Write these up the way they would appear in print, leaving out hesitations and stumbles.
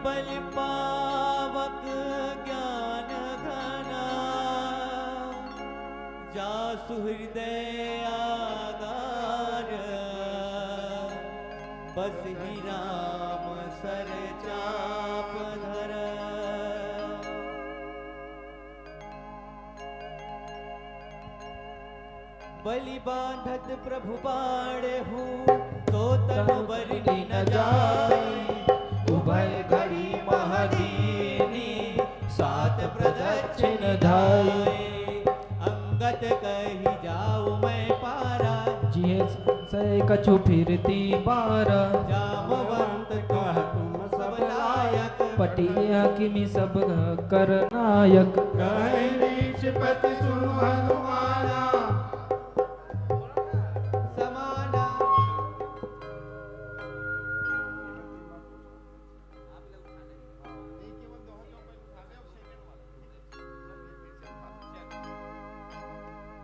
बल पावक ज्ञान घना, जासु हृदय आगार, बस ही राम सर चाप धर। बलि बांधत प्रभु बाढ़हु, तो तनु बरनी न जाई। उभय घड़ी महदीनी, सात प्रदक्षिण धाई। अंगत कही जाऊं मैं पारा, जिये संशय कछु फिरती बारा। जामवंत कह तुम सब लायक, पटिया किमि सब कर नायक। कहे रीछपति सुनु हनुमाना, समाना।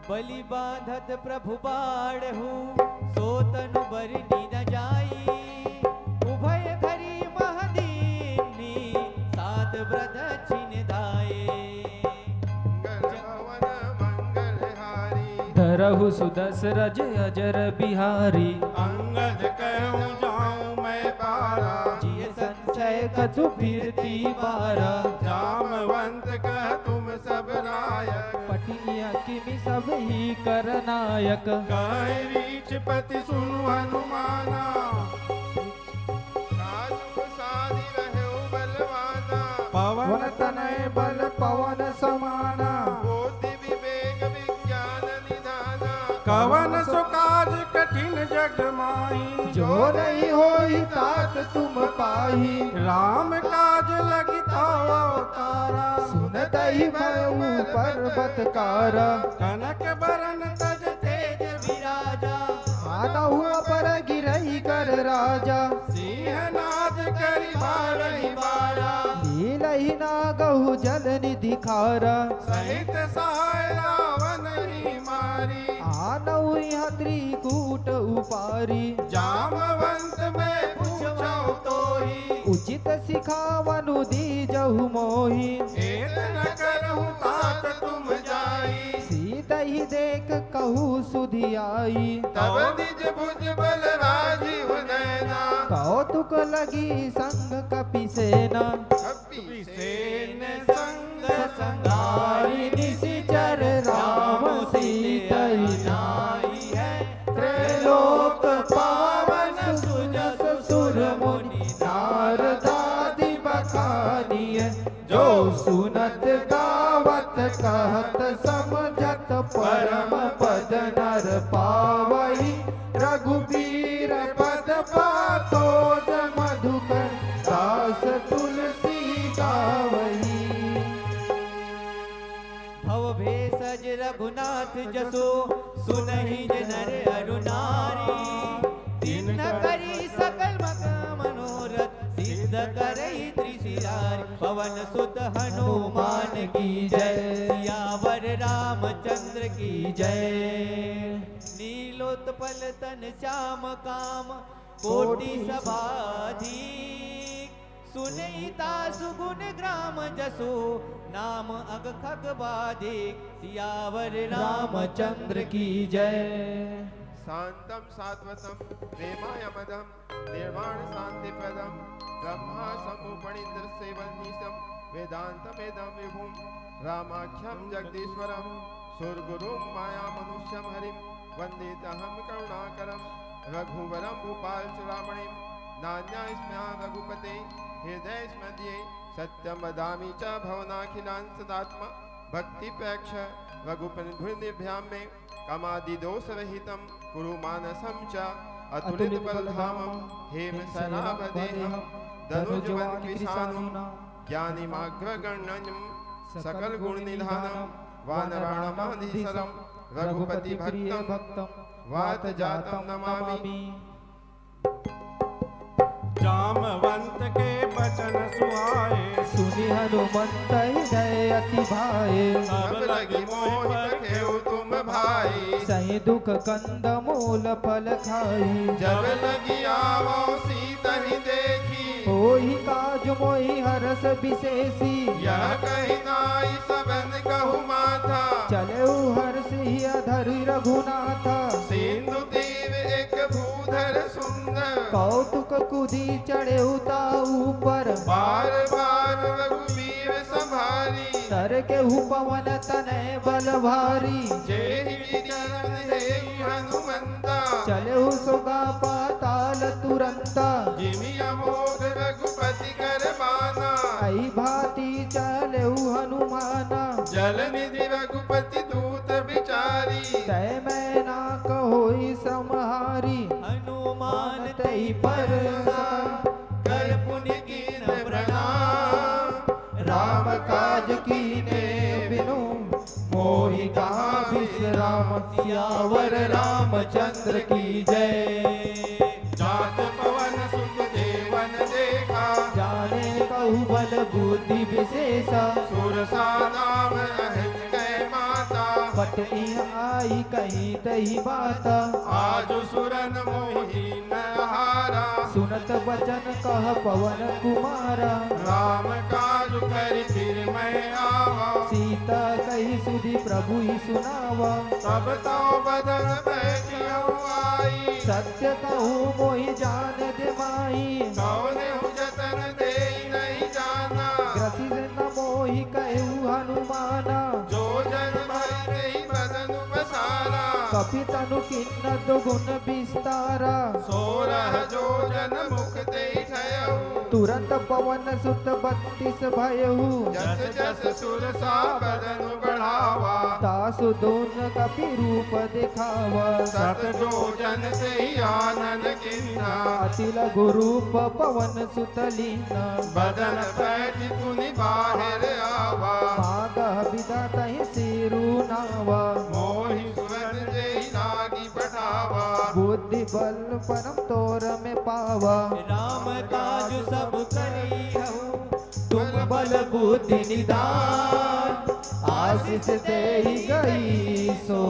बलि बांधत प्रभु बाढ़हु, सो तनु बरनी न जाई। उभय घरी महदीनी, सात प्रदक्षिण धाये। मंगल मंगलहारी, धरहु सुदशरज अजर बिहारी। अंगद कहूँ जाऊं मैं पारा। जिये संशय कछु फिरती बारा। जामवंत कह तुम सब नायक, पटिया किमि सब ही कर नायक। कहे रीछपति सुनु हनुमाना, काजु साधि रहु बलवाना। पवन तनय बल पवन समाना। बुद्धि विवेक विज्ञान निधाना, कवन सो काज कठिन जग माही। जो नहीं होई तात तुम पाही। राम काज लगी अवतारा, सुनतहि भयउ पर्वत कारा। कनक बरन तज तेज विराजा, मानहु अपर गिरहि कर राजा। सिंहनाद करि बारहि बारा। लीलहि नागहु जल निधि खारा। सहित सहाय रावण ही मारी। आनहु यहाँ त्रिकूट उपारी। जामवंत में पूछौ तोहि, उचित सिखावनु दीजहु मोहि। हेत न करहु तात तुम जाई। सीतहि देख कहु सुधि आई। तब निज भुज बल राजीव नैना। कौतुक लगी संग कपि सेना। कपि सेन संग संगारी निशिचर राम सीतहि नाई है। त्रैलोक पावन सुजस सुर मुनि नारदादि बखानिय। जो सुनत गावत कहत समझत परम पद नर पावई। रघुबीर पद पातोज मधुकर दास तुलसी गावई। भव भेषज रघुनाथ जसो, सुनहि जे नर अरु नारी। तिन करी सकल मनोरथ, सिद्ध करहि त्रिशिरारी। पवन सुत हनुमान की जय, सियावर रामचंद्र की जय। नीलोत्पल तन श्याम काम, कोटि सभाधिक। सुनहि तासु गुण ग्राम जसो, नाम अग खग बाधिक। सियावर रामचंद्र की जय। शांतम सात्वतम प्रेमायमदम निर्वाण शांति पदम। ब्रह्मा समुपनिन्द्र सेवनीशम, वेदांतमेदं विभुम। रामाख्यम जगदीश्वरम, सुरगुरुम माया मनुष्यम हरिम। वंदेतहं करुणाकरम, रघुवरम भूपाल चूड़ामणिम। नान्या स्मया रघुपते, हृदय स्मद्ये। सत्यम वदामि च भवनाखिलान् सदात्मा। भक्तिपेक्ष रघुपतिर्भुनिभ्यां मे, कामादिदोष रहितं कुरु मानसं च। अतुलित बलधामं हेम शरावदेहं। धनुजवन कृशानुं ज्ञानिमाग्रगण्यं। सकल गुण निधानं वानराणामधीशरं। रघुपति भक्तं वात जातं नमामि। जामवंत के बचन सुहाए, सुनि हनुमंत हृदय अति भाए। सब लगी मोहि खेऊ तुम भाई। सही दुख कंद मूल फल खाई। जब लगी आवो सीता ही देखी, होहि काज मोहि हरस विशेषी यह कही नाई सबन कहु माथा चले हर्ष ही अधरि रघुनाथ सिंधु तीर एक भूधर सुंदर कौतुक कुदी चढ़े ऊपर बार बार रघुवीर संभारी तर के पवन तनय बल भारी जेहि चरण देहि हनुमंता चले सुगा पाताल तुरंत जिमि अमोघ रघुपति कर बाना आई भांति चले हनुमाना जल निधि रघुपति दूत विचारी तय मैं ना कहोई श्रमहारी हनुमान तई पर कर पुण्य कीन प्रणाम राम काज कीने बिनु मोहि कहाँ विश्राम सियावर रामचंद्र की जय। जात पवन सुत देवन देखा जाने कहु बल बुद्धि विशेषा सुरसा नाम अहित कै माता पटनी आई कहीं तही बाता आज सुरन मोहि न हारा सुनत वचन कह पवन कुमारा राम काज कर फिर मैं आवा सीता कही सुधि प्रभु ही सुनावा तब तो बदन बैठियो आई सत्य कहूँ मोहि जान दे माई कौन जतन दे नहीं जाना ग्रसित न मोहि कहू हनुमाना जो जन भर नहीं बदन बसारा कपि तनु किन्नत गुण विस्तारा सोरह जो जन मुख दे ठयऊ तुरंत पवन सुत 32 भयहु जस जस सुरसा बदन बढ़ावा तासु दोन कपि रूप दिखावा सत जो जन से ही आनंद किन्ना अति लघु रूप पवन सुत लीना बदन बैठ पुनि बाहर आवा मागह विदा तहि सिरु नावा मोहि सुरन जे लागी बढ़ावा बुद्धि बल परम तोर में पावा राम काज सब करी हूँ तुम बल बुद्धि निदान आशीष दे गई सो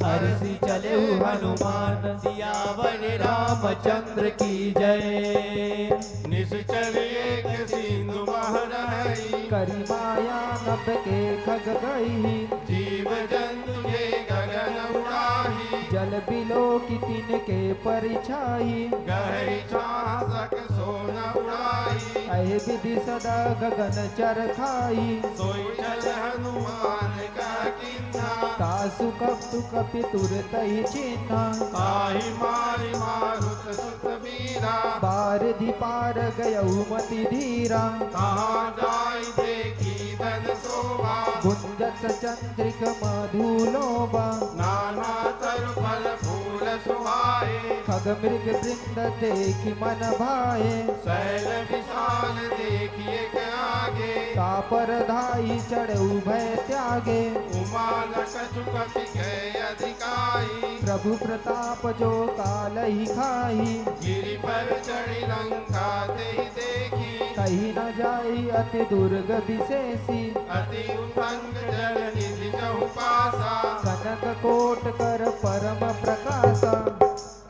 हर्षि चले हनुमान सियावर रामचंद्र की जय। निश्चल एक सिंधु महरही करी माया नभ के खग गई जीव जंतु जे गगन उड़ाही जल बिलो की तिन के परिछाई गहरी छासक सोन उड़ाई अहि विधि सदा गगन चर खाई सोई चल हनुमान का किन्ना तासु कपतु कपि तुरत ही चिन्हा ताहि मारि मारुत सुत वीरा बारधि पार गयऊ मति धीरा कहाँ जाई देखी धन शोभा गुंजत चंद्रिक मधुलोबा नाना तरु फल फूल सुहाए खग मृग वृंद देखि मन भाए शैल विशाल देखिए के आगे तापर धाई चढ़ऊ भय त्यागे उमा न कछु कपि के अधिकाई प्रभु प्रताप जो काल ही खाई गिरि पर चढ़ी लंका ते देखी कहीं न जाई अति दुर्ग विशेषी अति उतंग जल निधि जहु पासा कनक कोट कर परम प्रकाशा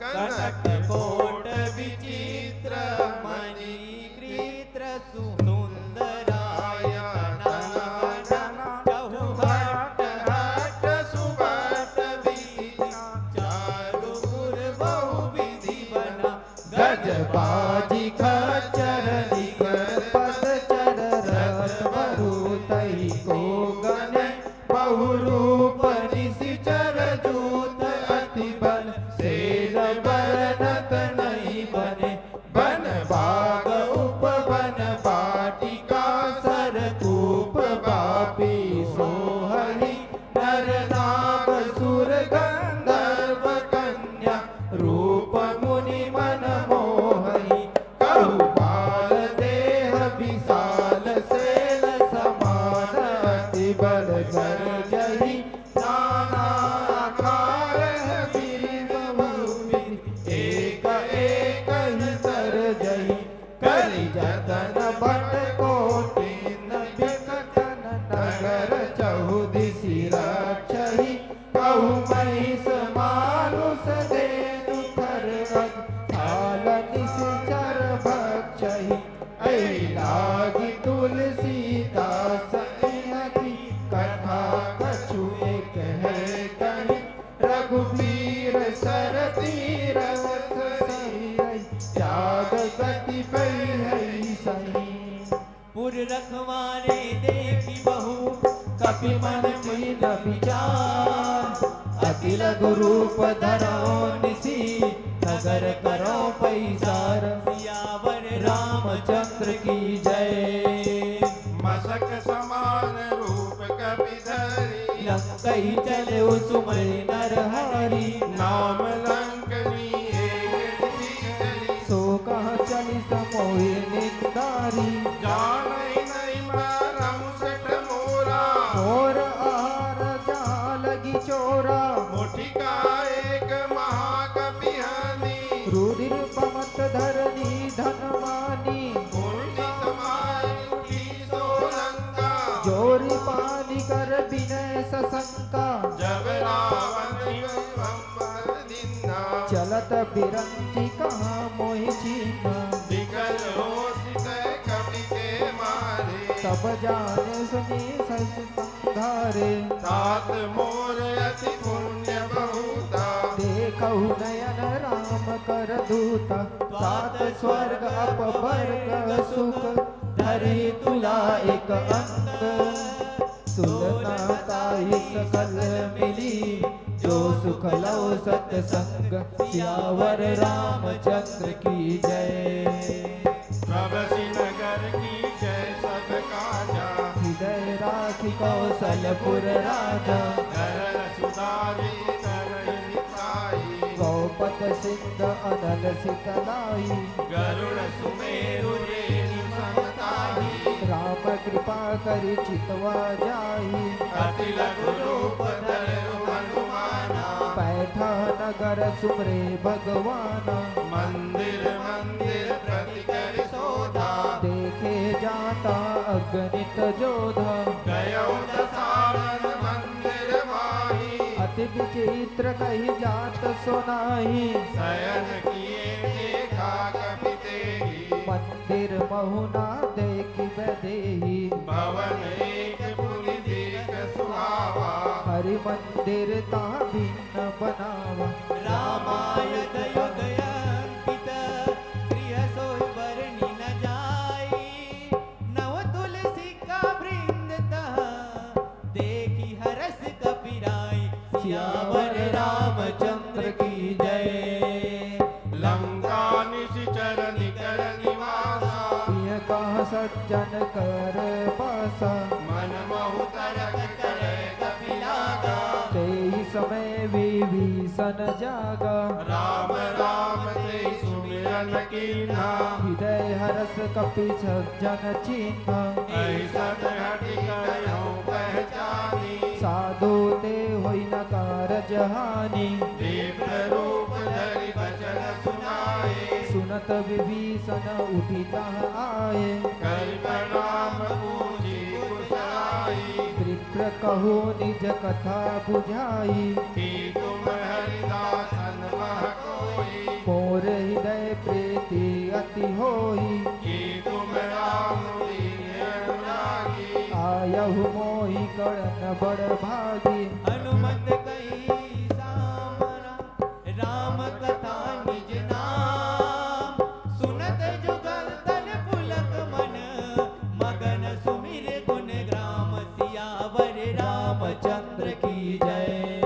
कनक कोट विचित्र मणि कृत्र सुंदराय कहु हट हट सुबट विधि चारु पुर बहु विधि बना गज बाजी खच्चर निकर पद चर रथ मरुतहि को गण बहु रूप निशिचर जूत अति बल सेन बरनत नहीं बने बन बाग उपवन वाटिका सरकूप बापी सोहरि नर नाग सुर गंधर्व कन्या रूप मुनि मन मोहहि रखवारे देखी बहु कपि मन कीन विचार अति लघु रूप धरो निसी नगर करो पैसार सियावर रामचंद्र की जय मशक समान रूप कपि धरी लंकई चले सुमरे नर हरि नाम लंकनी एक चली सो कह चली समोहि निंदारी जानई नहीं मारम सठ मोरा और आहार जालगी चोरा मुठी का एक महाकपि हनी रुधिर पमत धरनी धनवानी कुंडी समाई उठी सोलंका जोरी पानी कर विनय सशंका जब रावण विवंबर दिना चलत बिरंची कहाँ मोहि चीना दिगल होशित कपि के मारे तब जाने सुनी सस संघारे तात मोर अति पुण्य बहुता देखहु नयन राम कर दूता सात स्वर्ग अपवर्ग सुख धरि तुला एक अंग तुलना ताहि सकल मिली जो सुख लव सतसंग सियावर रामचंद्र की जय प्रभसी नगर की जय सब काजा हृदय राखी कौशलपुर राजा धरण सुधारी धरण निताई गौपत सिंध अनल सितलाई गरुड़ सुमेरु रेणु समताही राम कृपा करि चितवा जाहि अति लघु रूप धरु हनुमाना पैठा नगर सुमरे भगवाना मंदिर मंदिर प्रति कर शोधा देखे जाता अगणित जोधा गयो दशानन मंदिर माही अति विचित्र कही जात सुनाही शयन किए देखा कपि तेहि मंदिर महुना देखी बदेही भवन एक पुनि देख सुहावा हरि मंदिर ता भिन्न बनावा रामायण युग अंकित प्रिय सोई बरनी न जाई नव तुलसी का वृंद तह देखी हरस कपिराई सियावर रामचंद्र की जय लंका निश्चर निकर निवासा प्रिय कह सज्जन कर पासा मन महु तरक करे कपिलागा तेहि समय विभीषण जागा राम राम ते सुमिरन कीन्हा हृदय हरस कपि सज्जन चिन्हा ऐसा हटि करो पहचानी साधु ते होई न कारज हानि दीप्त रूप धरि वचन सुनाए सुनत विभीषण उठी तह आए कर प्रणाम पूजी कुशलाई विप्र कहो निज कथा बुझाई कि तुम हरिदासन मह कोई मोर हृदय प्रीति अति होई कि तुम राम दीन अनुरागी आयहु मोहि कड़न बड़ भागी हनुमत कई सामरा राम कथा निज नाम सुनत जुगल तन पुलक मन मगन सुमिर गुण ग्राम सियावर रामचंद्र की जय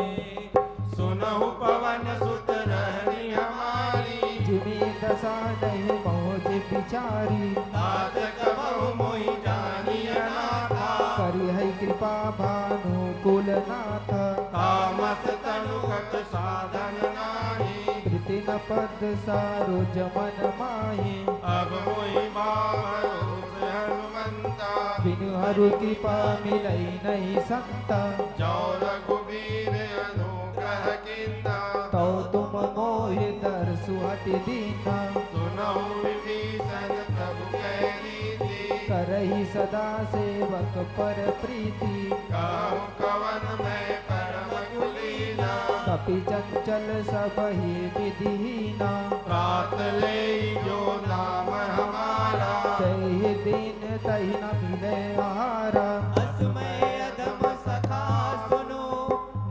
सुनहु पवन सुत रहनी हमारी जिमी दशा नहीं मौज बिचारी तात कबहु मोहि जानी अनाथा करी है कृपा भानु कुल नाथ तामस तनु कट साधन नाही प्रीति न पद सारो जमन माही अब मोहि बाहरो से हनुमंता बिनु हरु कृपा मिलई नहीं संता जो रघुबीर अनुग्रह किन्ना तो तुम मोहि दर सुहति दीना सुनहु विभीषण प्रभु कह रीति करही सदा सेवक पर प्रीति कहूँ कवन मैं परम कुलीना कपि चंचल सब ही विधिहीना प्रात ले जो नाम हमारा तहि दिन तहि न मिले आहारा असमय अधम सखा सुनो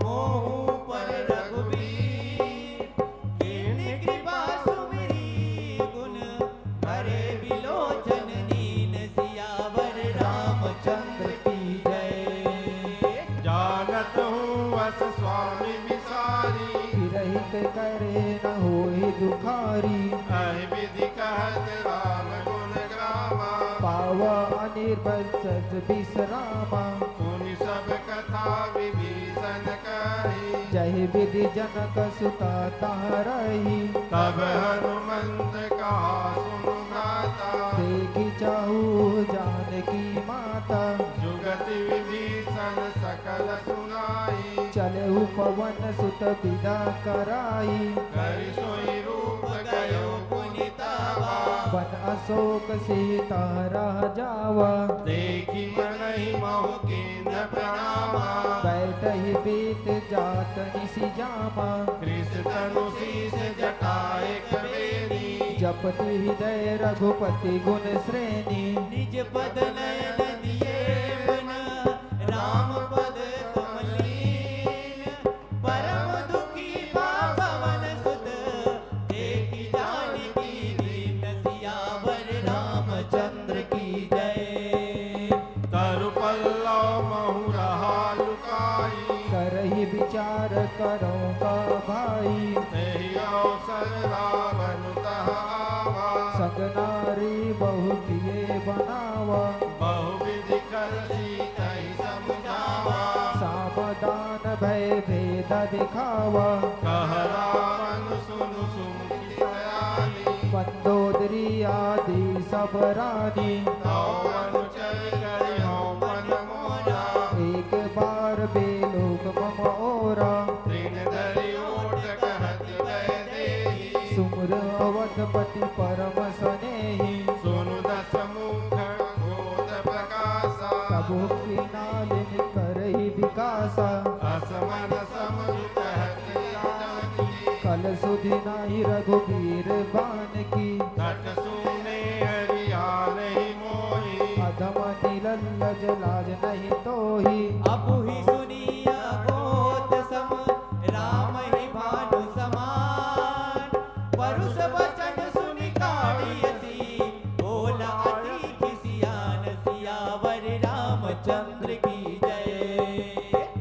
मोहु पर रघुबीर कीर्ण कृपा सुमिरी गुण हरे बिलोचन नीन सियावर करे न होई दुखारी अहि विधि कहत राम गुण ग्रामा पाव अनिर्बस विश्रामा सुनि सब कथा विभीषण कही जय विधि जनक सुता तारही तब हनुमंत कहा सुनु माता देखी चाहू जानकी माता जुगति विभीषण सकल सुनाई चलहु पवन सुत विदा कराई करि सोई रूप गयो पुनितावा वन अशोक सीता रह जावा देखी मनहि मोह कीन प्रणामा बैठहि बीत जात निसि जामा कृष्ण तनु शीस जटाए कबेरी जपति हृदय रघुपति गुण श्रेणी निज पद नयन दिए मन राम पद कमलीन परम दुखी पावन सुत देखी जानकी दीन सियावर रामचंद्र की जय। तरु पल्लव महु रहा लुकाई करहि विचार करो का भाई तेहि अवसर रावण तह आवा संग नारी बहु किए बनावा बहुविधि कर सीतहि समझावा सावधान भय भेद दिखावा कह रावण सुनु सुमुखी सयानी मंदोदरी आदि सब रानी तौ अनुचर करि हौं मन मोरा एक बार बेलोक मम ओरा तृण धरि ओट कहत वै देहि सुमर अवधपति परम सनेही सुनु दस मुख क्रोध प्रकाशा प्रभु की नालिन करहि विकासा असमन समझ कहत जानकी कल सुधि नाही रघुबीर बान की तट सुने हरियाल ही मोहि अधम निलज लाज नहीं तोही अबु ही सुनिया गोत सम राम ही भानु समान परुष वचन सुनि काढ़ियसी बोला अति किसियान सियावर रामचंद्र की जय।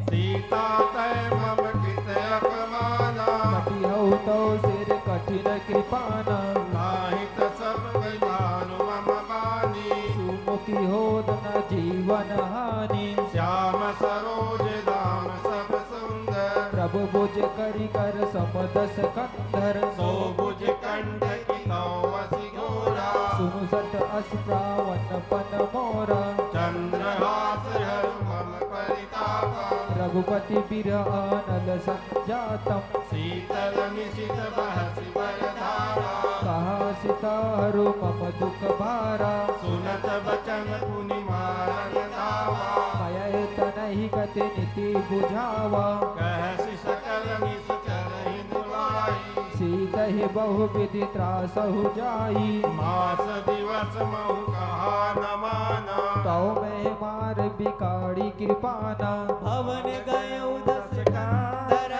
सीता तय मम कृत अपमाना कटी हऊ तो सिर कठिन कृपाना नाहित सब भानु मम बानी सुमुखी हो न जीवन हानि श्याम सरोज दाम सब सुंदर प्रभु भुज करि कर समदस कंधर सो भुज कंठ की तौ वसी घोरा सुनु सत अस प्रावन पन मोरा चंद्रहास हर मम परितापा रघुपति बिरह अनल संजातम शीतल निशित बहसि बरधारा कहा सितारु मम दुख भारा सुनत बचन पुनि मारन धावा मय तनहि गति नीति बुझावा कहसि सकल निश्चर ही दुलाई सीतहि बहु विधि त्रासहु जाई मास दिवस महु कहा न माना तौ में मार बिकाड़ी कृपाना भवन गयो दस कंदर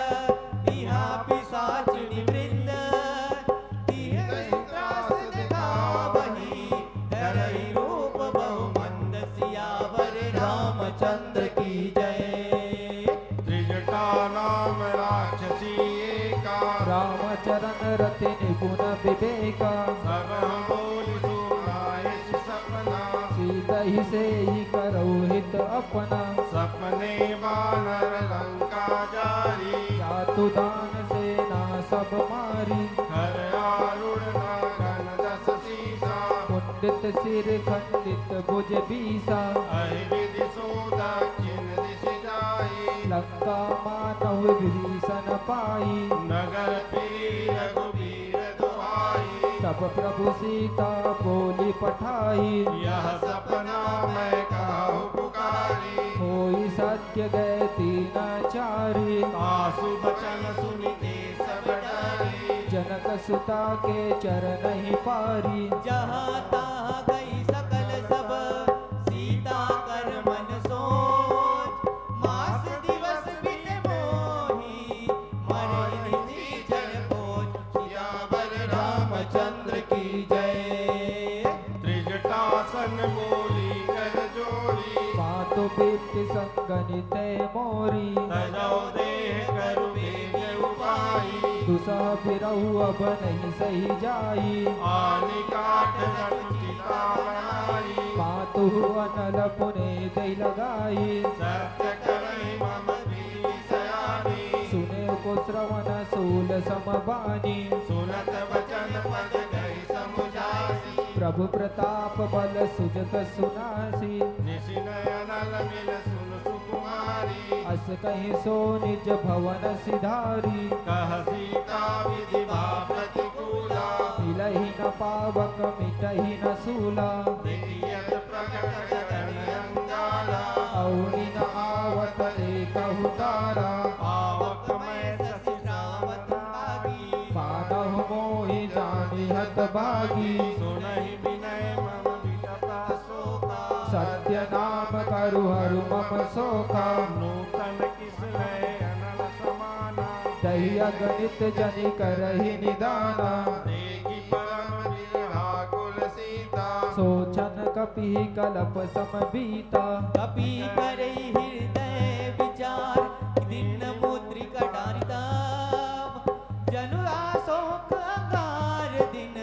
इहा पिशाचिनी वृंद तिह त्रास दिखावही धरहि रूप बहु मंद सियावर रामचंद्र की जय। त्रिजटा नाम राक्षसी एका रामचरण रति निपुण विवेका सब बोल सुनायस सपना सीतहि से ही करौ हित अपना सपने बानर लंका जारी जातु दान सेना सब मारी हर आरुण नागन दस सीसा कुंडित सिर खंडित भुज बीसा अहि विधि सो दक्षिण दिश जाई लंका मानव विभीषण पाई नगर फिरी रघुबीर दुहाई तब प्रभु सीता बोली पठाई यह सपना मैं कहूँ पुकारी होई सत्य गए तीन चारी आसु बचन सुनिते सब डरी जनक सुता के चरण ही पारी जहाँ तहाँ गई सकल सब सीता कर मन सोच मास दिवस बित मोही मरे निधि जन खोज सियावर रामचंद्र की जय। त्रिजटासन बोली कर जोड़ी मातु बिप्ति संगनिते मोरी तजो देह करु वेग उपाई दुसह बिरहु अब नहीं सही जाई आनि काट चिता बनाई मातु अनल पुने दई लगाई सत्य करहि मम प्रीति सयानी सुने को श्रवण सूल समबानी सुनत वचन पद गई समुझासी प्रभु प्रताप बल सुजत सुनासी निशिनयनल मिल सुन सुकुमारी अस कहीं सो निज भवन सिधारी कह सीता विधि भा प्रतिकूला मिलहि न पावक मिटहि न सूला देखियत प्रकट गगन अंगारा औनि न आवत एकहु तारा पावक मैं शशि श्रावत आगी मानहु मोहि जानि हत भागी सुनहि विनय मम विटपा शोका सत्य नाम करु हरु मम सोखा नूतन किस लय अनल समाना दहि अगणित जनि करहि निदाना देखि परम विरहाकुल सीता सोचन कपि कलप सम बीता कपि करे हृदय विचार दीन मुद्रिका डारिताम जनु आशोक अंगार दिन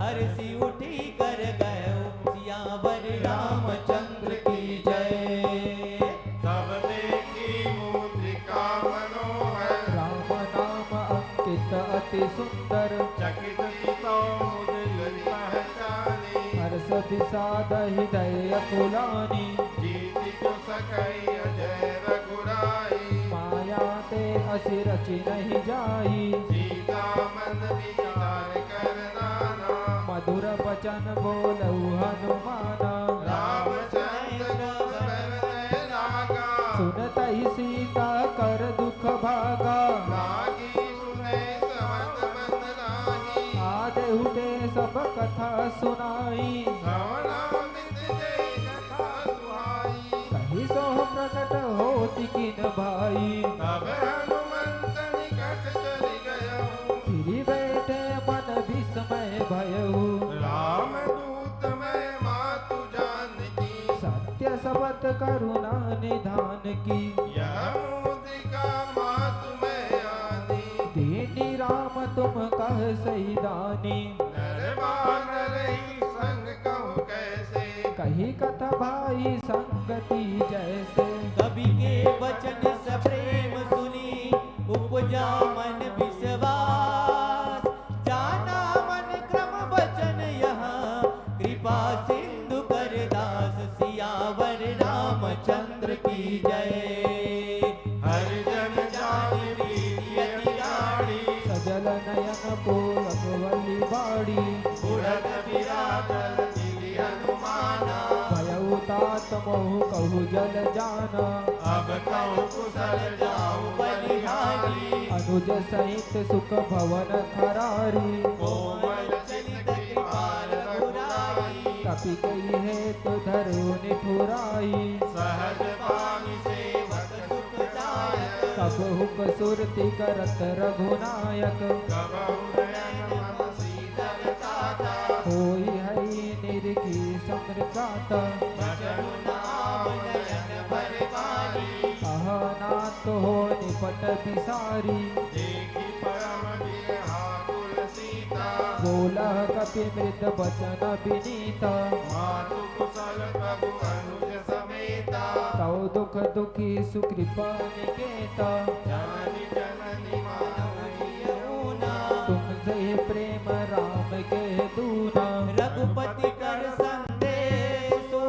हर्षि उठी कर गयो सियावर रामचंद्र की जय। तब देखी मुद्रिका मनोहर राम नाम अंकित अति सुंदर चकित चितो मुदिल पहचानी हर्ष विषाद हृदय अकुलानी जीति को सकई अजय रघुराई माया ते असि रचि नहीं जाई सीता मन विचार कर नाना मधुर वचन बोलऊ हनुमाना रामचंद्र बरतय लागा सुनतहि सीता कर दुख भागा लागी सुने समत बंद लागी आदेहुते सब कथा सुनाई श्रवणामृत जय कथा सुहाई कही सो प्रकट होति किन भाई तब हनुमंत निकट चली गयहु फिरी बैठे मन विस्मय भयहु राम दूत मैं मातु जानकी सत्य सबत करुणा निधान की यह मुद्रिका मातु मैं आनी दीनी राम तुम कह सही दानी नर बानर ही संग कहूँ कैसे कही कथा भाई संगति जैसे कवि के वचन सप्रेम सुनी उपजा मन विश्वास जाना मन क्रम वचन यहाँ कृपा सिंधु कर दास सियावर रामचंद्र की जय। हरिजन जान वीर्य निराड़ी सजल नयन पूरक वली बाड़ी उड़त विराजल दिव्य हनुमाना भयउ तात मोहु कहु जल जाना अब कहूँ कुशल जाऊँ बलिहारी अनुज सहित सुख भवन खरारी कोमल चित कृपाल रघुराई कपि कही हेतु धरु निठुराई सहज पानी सेवक सुखदायक कबहुक सुरति करत रघुनायक कबहु नयन मन शीतल ताता होई हई निरखी समृगाता भजनु नाम नयन भर पानी अहनात हो निपट बिसारी देखी परम विरहाकुल सीता बोलह कपि मृत बचन विनीता मातु कुशल प्रभु अनुज समेता तौ दुख दुखी सुकृपा निकेता जननी जननी मानवी यमुना तुमसे प्रेम राम के दूना रघुपति कर संदेशो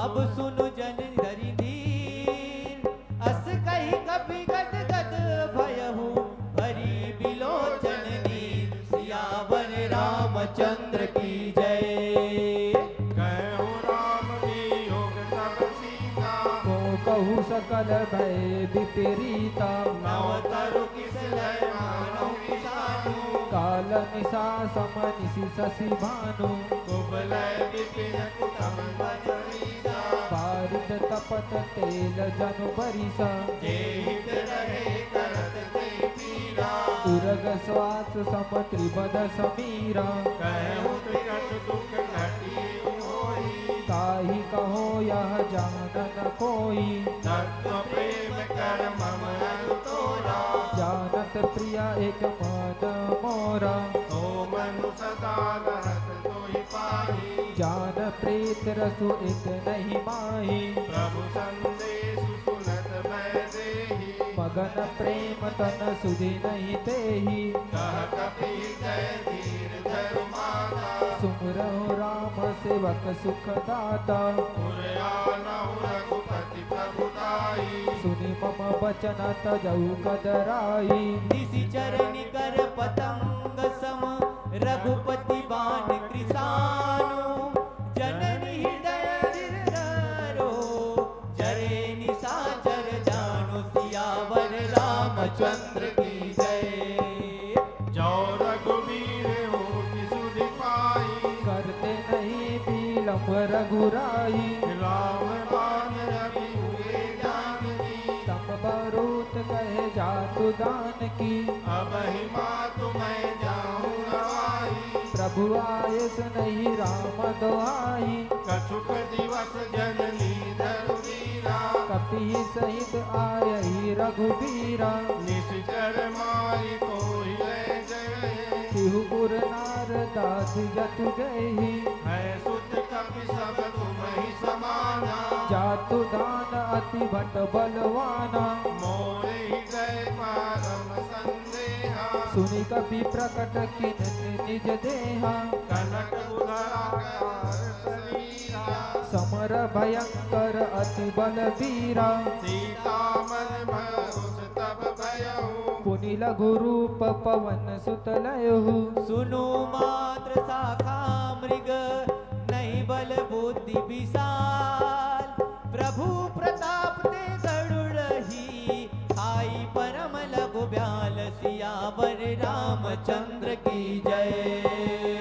अब सुनु जन धरि धीर अस कही कपि गद गद भयहु हरि बिलोचन नीर सियावर रामचंद्र की जय। कहूँ राम वियोग तब सीता को कहु सकल भय विपरीता नव तरु किस लय मानो किसानु काल निशा समनिशि शशि भानु कुबलय विपिन कुटम बचरीसा बारिद तपत तेल जनु बरिसा जेहित रहे करत ते पीरा उरग श्वास सम त्रिपद समीरा कहूँ त्रिकट दुख घटी होई ताहि कहो यह जा जान न कोई। तत्व प्रेम कर मम अरु तोरा। जानत प्रिया एक मन मोरा। तो मनु सदा रहत तोहि पाहि। जान प्रीत रसु एक नहीं माही। प्रभु संदेश सुनत मैं देहि। मगन प्रेम तन सुधि नहीं तेहि। कह कपि जय धीर धरु माता। सुमरहु राम सेवक सुख दाता। पुरयानहु रघुपति प्रभुताई। सुनि मम बचन तजऊ कदराई। निशि चरनि कर पतंग सम रघुपति बाण कृसानु। जननी हृदय धरो जरे निशाचर जानो। सियावर रामचंद्र की जय। जो रघुवीर होति सुधि पाई। करते नहीं विलम्ब रघुराई। राम बाण रवि हुए जानकी। तम बरूत कहे जातु दान की। अब ही मातु मैं जाऊं नवाई। प्रभु आयस नहीं राम दुआई। कछुक दिवस जननी धरु वीरा। कपि सहित आयहि रघुबीरा। निश्चर मारी तोहि ले जय। तिहु पुर नार दास जतु गई। है सुत कपि सब तुम ही समाना। जातु दान अति भट बलवाना। मोरे हृदय परम संदेहा। सुनि कपि प्रकट किन निज देहा। कनक उदराकार शरीरा। समर भयंकर अति बलबीरा। सीता मन भरोस तब भयहु। पुनि लघु रूप पवन सुत लयहु। सुनु मात्र शाखा मृग नहीं बल बुद्धि विशाल। प्रभु प्रताप ते गरुड़ही खाई परम लघु ब्याल। सियावर रामचंद्र की जय।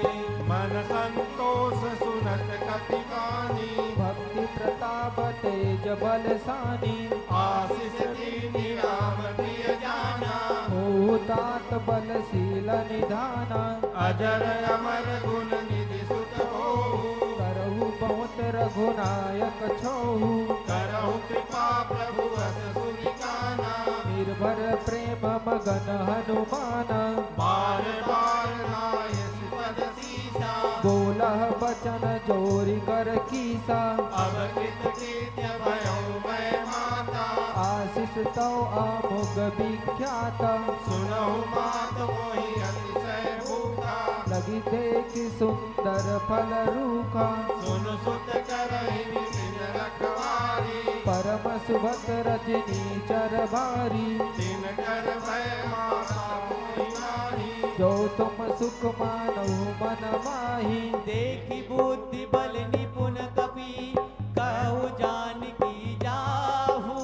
मन संतोष सुनत कपि कानी। भक्ति प्रताप तेज बलसानी। आशीष दीनी राम प्रिय जाना। हो तात बलशील निधाना। अजर अमर गुण निधि सुत होहु। करहु बहुत रघुनायक छोहु। करहु कृपा प्रभु अस सुनि काना। निर्भर प्रेम मगन हनुमाना। बार बार नायस पद सीसा। बोलह बचन जोरि कर कीसा। अब कृत कृत्य भयउ मैं माता। आशीष तौ आमुग विख्याता। सुनहु मात मोहि अतिशय भूखा। लगी देख सुंदर फल रूखा। सुन सुत करहि विपिन रखवारी। परम सुभत रजनी चर भारी। दिन कर भय माता मोहि नाहि। जो तुम सुख मानहु मन माही। देखी बुद्धि बल निपुण कपि कहु जानकी जाहू।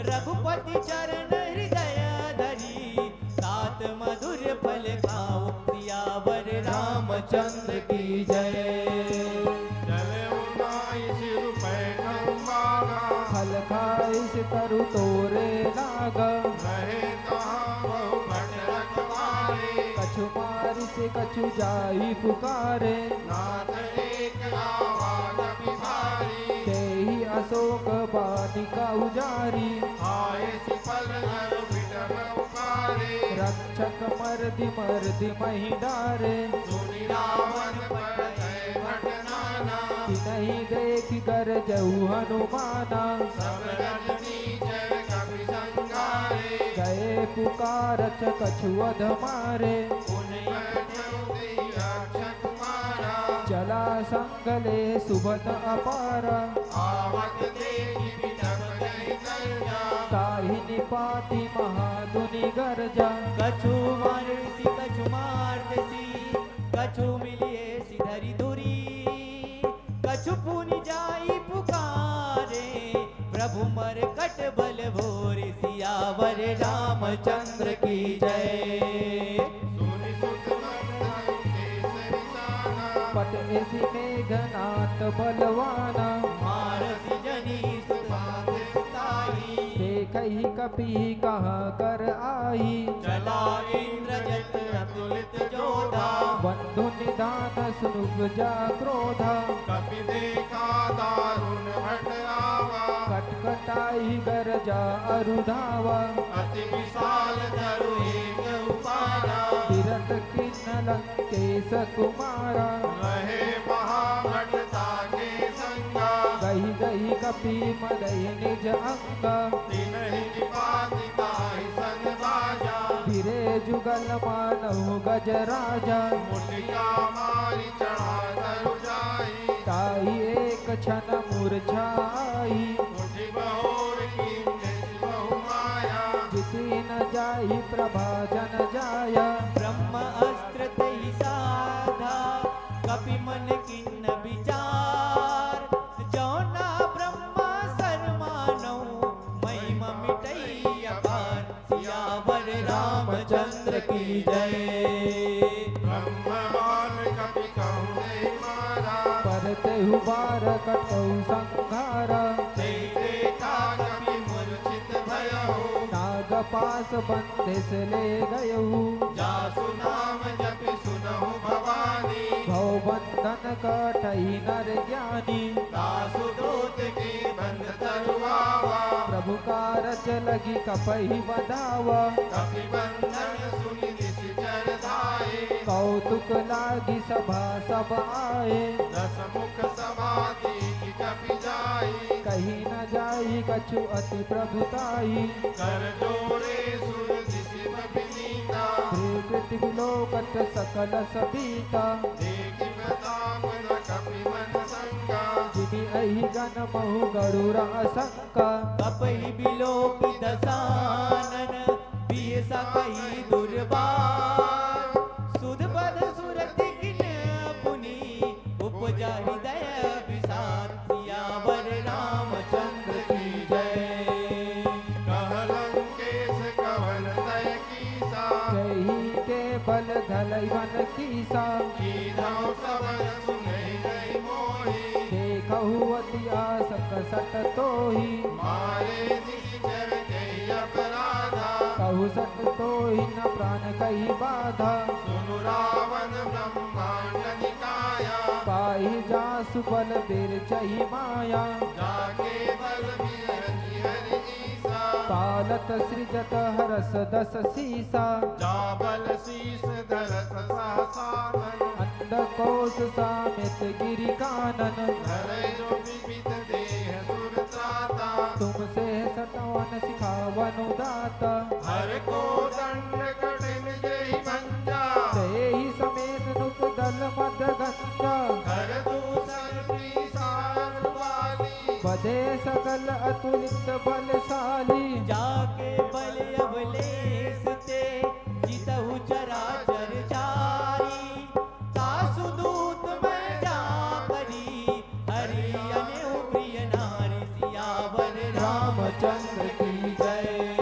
रघुपति चरण हृदय धरी तात मधुर फल खाऊ। सियावर रामचंद्र की जय। चले उनाई सिर पैठम बागा। फल खाई से तरु तोरे लागा। रहे कहाँ बहु भट रखवारे। कछु मारि से कछु जाई पुकारे। नाथ एक आवाज बिहारी। तेहि अशोक बाटिका उजारी। आए सिफल घर विडम उकारे। रक्षक मर्दि मही डारे। सुनि रावण पर गए भट नाना। नहीं देख कर जऊ हनुमाना। सब रजनी जय कपि संगारे। गए पुकारत कछु अध मारे। पुनि बैठउ देहि रक्षक मारा। चला संगले सुभत अपारा। आवत देखि विडम गई गर्जा। ताहि निपाति महादुनि गर्जा। कछु मार ऋषि कछु मार देसी। कछु मिलिए सिधरी दूरी। कछु पुनि जाई पुकारे। प्रभु मर कट बल भोरे। सियावर रामचंद्र की जय। सुनि सुत मर्दन केसरी साना। पट ऐसी मेघनाथ बलवाना। मारसी जनी सुताते सुताई। देखहि कपि कहाँ कर आई। चला इंद्रजित अतुलित जोधा, बंधु निधान सुनुग जा क्रोधा। कपि देखा दारुण भट आवा, कटकटाई गरजा अरुधावा। अति विशाल धरु एक उपारा, तिरत किन्न लंकेश कुमारा। रहे महाभट ताके संगा, गही गही कपि मदहि निज अंगा। तिनहि निपाति ताहि सन बाजा, फिरे जुगल मानहु गज राजा। मुटिका मारी चढ़ा तरु जाई, ताई एक क्षण मूर्छा आई। मुठि बहोर कीन्हे बहु माया, जिति न जाहि प्रभा जन जाया। ब्रह्म अस्त्र तेहि साधा, कपि मन किन्न विचार। जौना ब्रह्मा सर मानऊ, महिमा मिटई अपार। सियावर रामचंद्र की जय। ब्रह्मवान कपि कहु नहीं मारा, परतेहु बार कटऊ संघारा। ते देखा कपि मूर्छित भयहु, नाग पास बंदिस ले गयहु। जासु नाम जपि सुनहु भवानी, भव बंधन कटई नर ज्ञानी। दासु दूत की बंध तरुआवा, प्रभु कारज लगी कपहि बधावा। कपि बंधन सुनि निश्चर धाये, कौतुक लागी सभा सब आए। दस मुख समाधि की कपि जाई, कहीं न जाई कछु अति प्रभुताई। कर जोरे सुर दिशि विनीता, कृति विलोकत सकल सबीता। देखि प्रताप न कपि मन संगा, जिनि अहि गण महु गरुड़ असंका। कपहि बिलोक दसानन, बिय सकहि दुर्बार। सुध बद सुरति किन पुनि, उपजा हृदय विसार। सियावर रामचंद्र की जय। कहलंकेश कवन तय कीसा, जही के बल धलैवन कीसा। कीधौ सबन सुनहि नहीं मोहि, देखहु अति आसक सट तोहि। मारे निश्चर कहि अपराधा, कहु सट तोहि न प्राण कही बाधा। सुनु रावण ब्रह्मांड निकाया, पाहि जासु बल बिरचहि माया। जाके बल बिरचि हरि ईसा, पालत सृजत हरस दस सीसा। जा बल शीस धरत सहसानन, अंधकोश सामित गिरि कानन। धरै जो विविध देह सुर त्राता, तुमसे सतवन सिखावन दाता। हर को दंड कठिन जय भंजा, तेहि समेत नुक दल मद गंजा। कर दूसर प्रीसार वाली, बधे सकल अतुलित बलशाली। जाके बल अवलेस ते, जितहु चराचर चारी। सासु दूत मैं जा करी, हरि अनेउ प्रिय नारी। सियावर रामचंद्र की जय।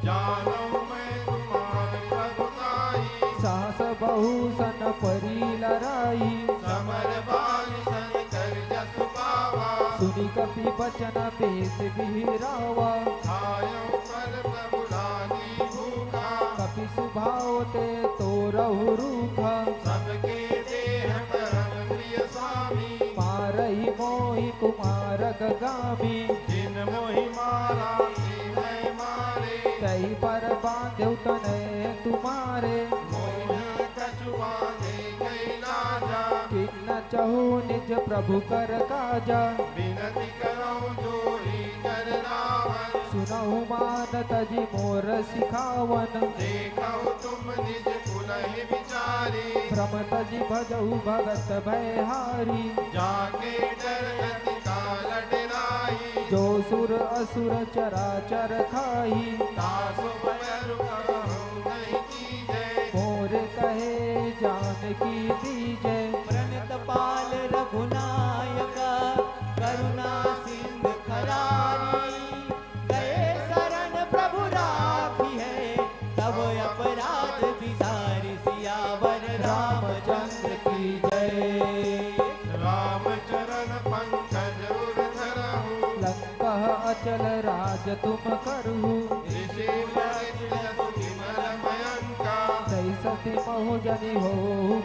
जानौ मैं तुम्हार प्रभुताई, साहस बहु सन परी लराई। समर बाल सन कर जस पावा, सुनि कपि बचन पेत बिहरावा। आयो पर प्रभु लागी भूखा, कपि सुभाव ते तोरहु रूखा। सबके देह परम प्रिय स्वामी, मारहि मोहि कुमार गामी। जिन मोहि मारा मैं मारे, तही पर बांधु तनय तुम्हारे। मोहि कछु बांधे गई राजा, किन्न चहु निज प्रभु कर काजा। विनति करौ जोरी कर रावण, सुनहु मान तजि मोर सिखावन। देखौ तुम निज कुलहि विचारी, भ्रम तजि भजहु भगत भयहारी। जाके डर अति काल डराई, जो सुर असुर चराचर खाई। दासो पर कहु नहीं कीजय, मोर कहे जानकी दीजय। प्रणत पाल रघुनायक, करुणा सिंधु खरारी। गए शरण प्रभु राखी है, तब अपराध विसारी। सियावर रामचंद्र की जय। रामचरण पंकज उर धरहु, लंका अचल राज काज तुम करहु ऋषि लज्जतु विमल भयंका जय सती महुजनि हो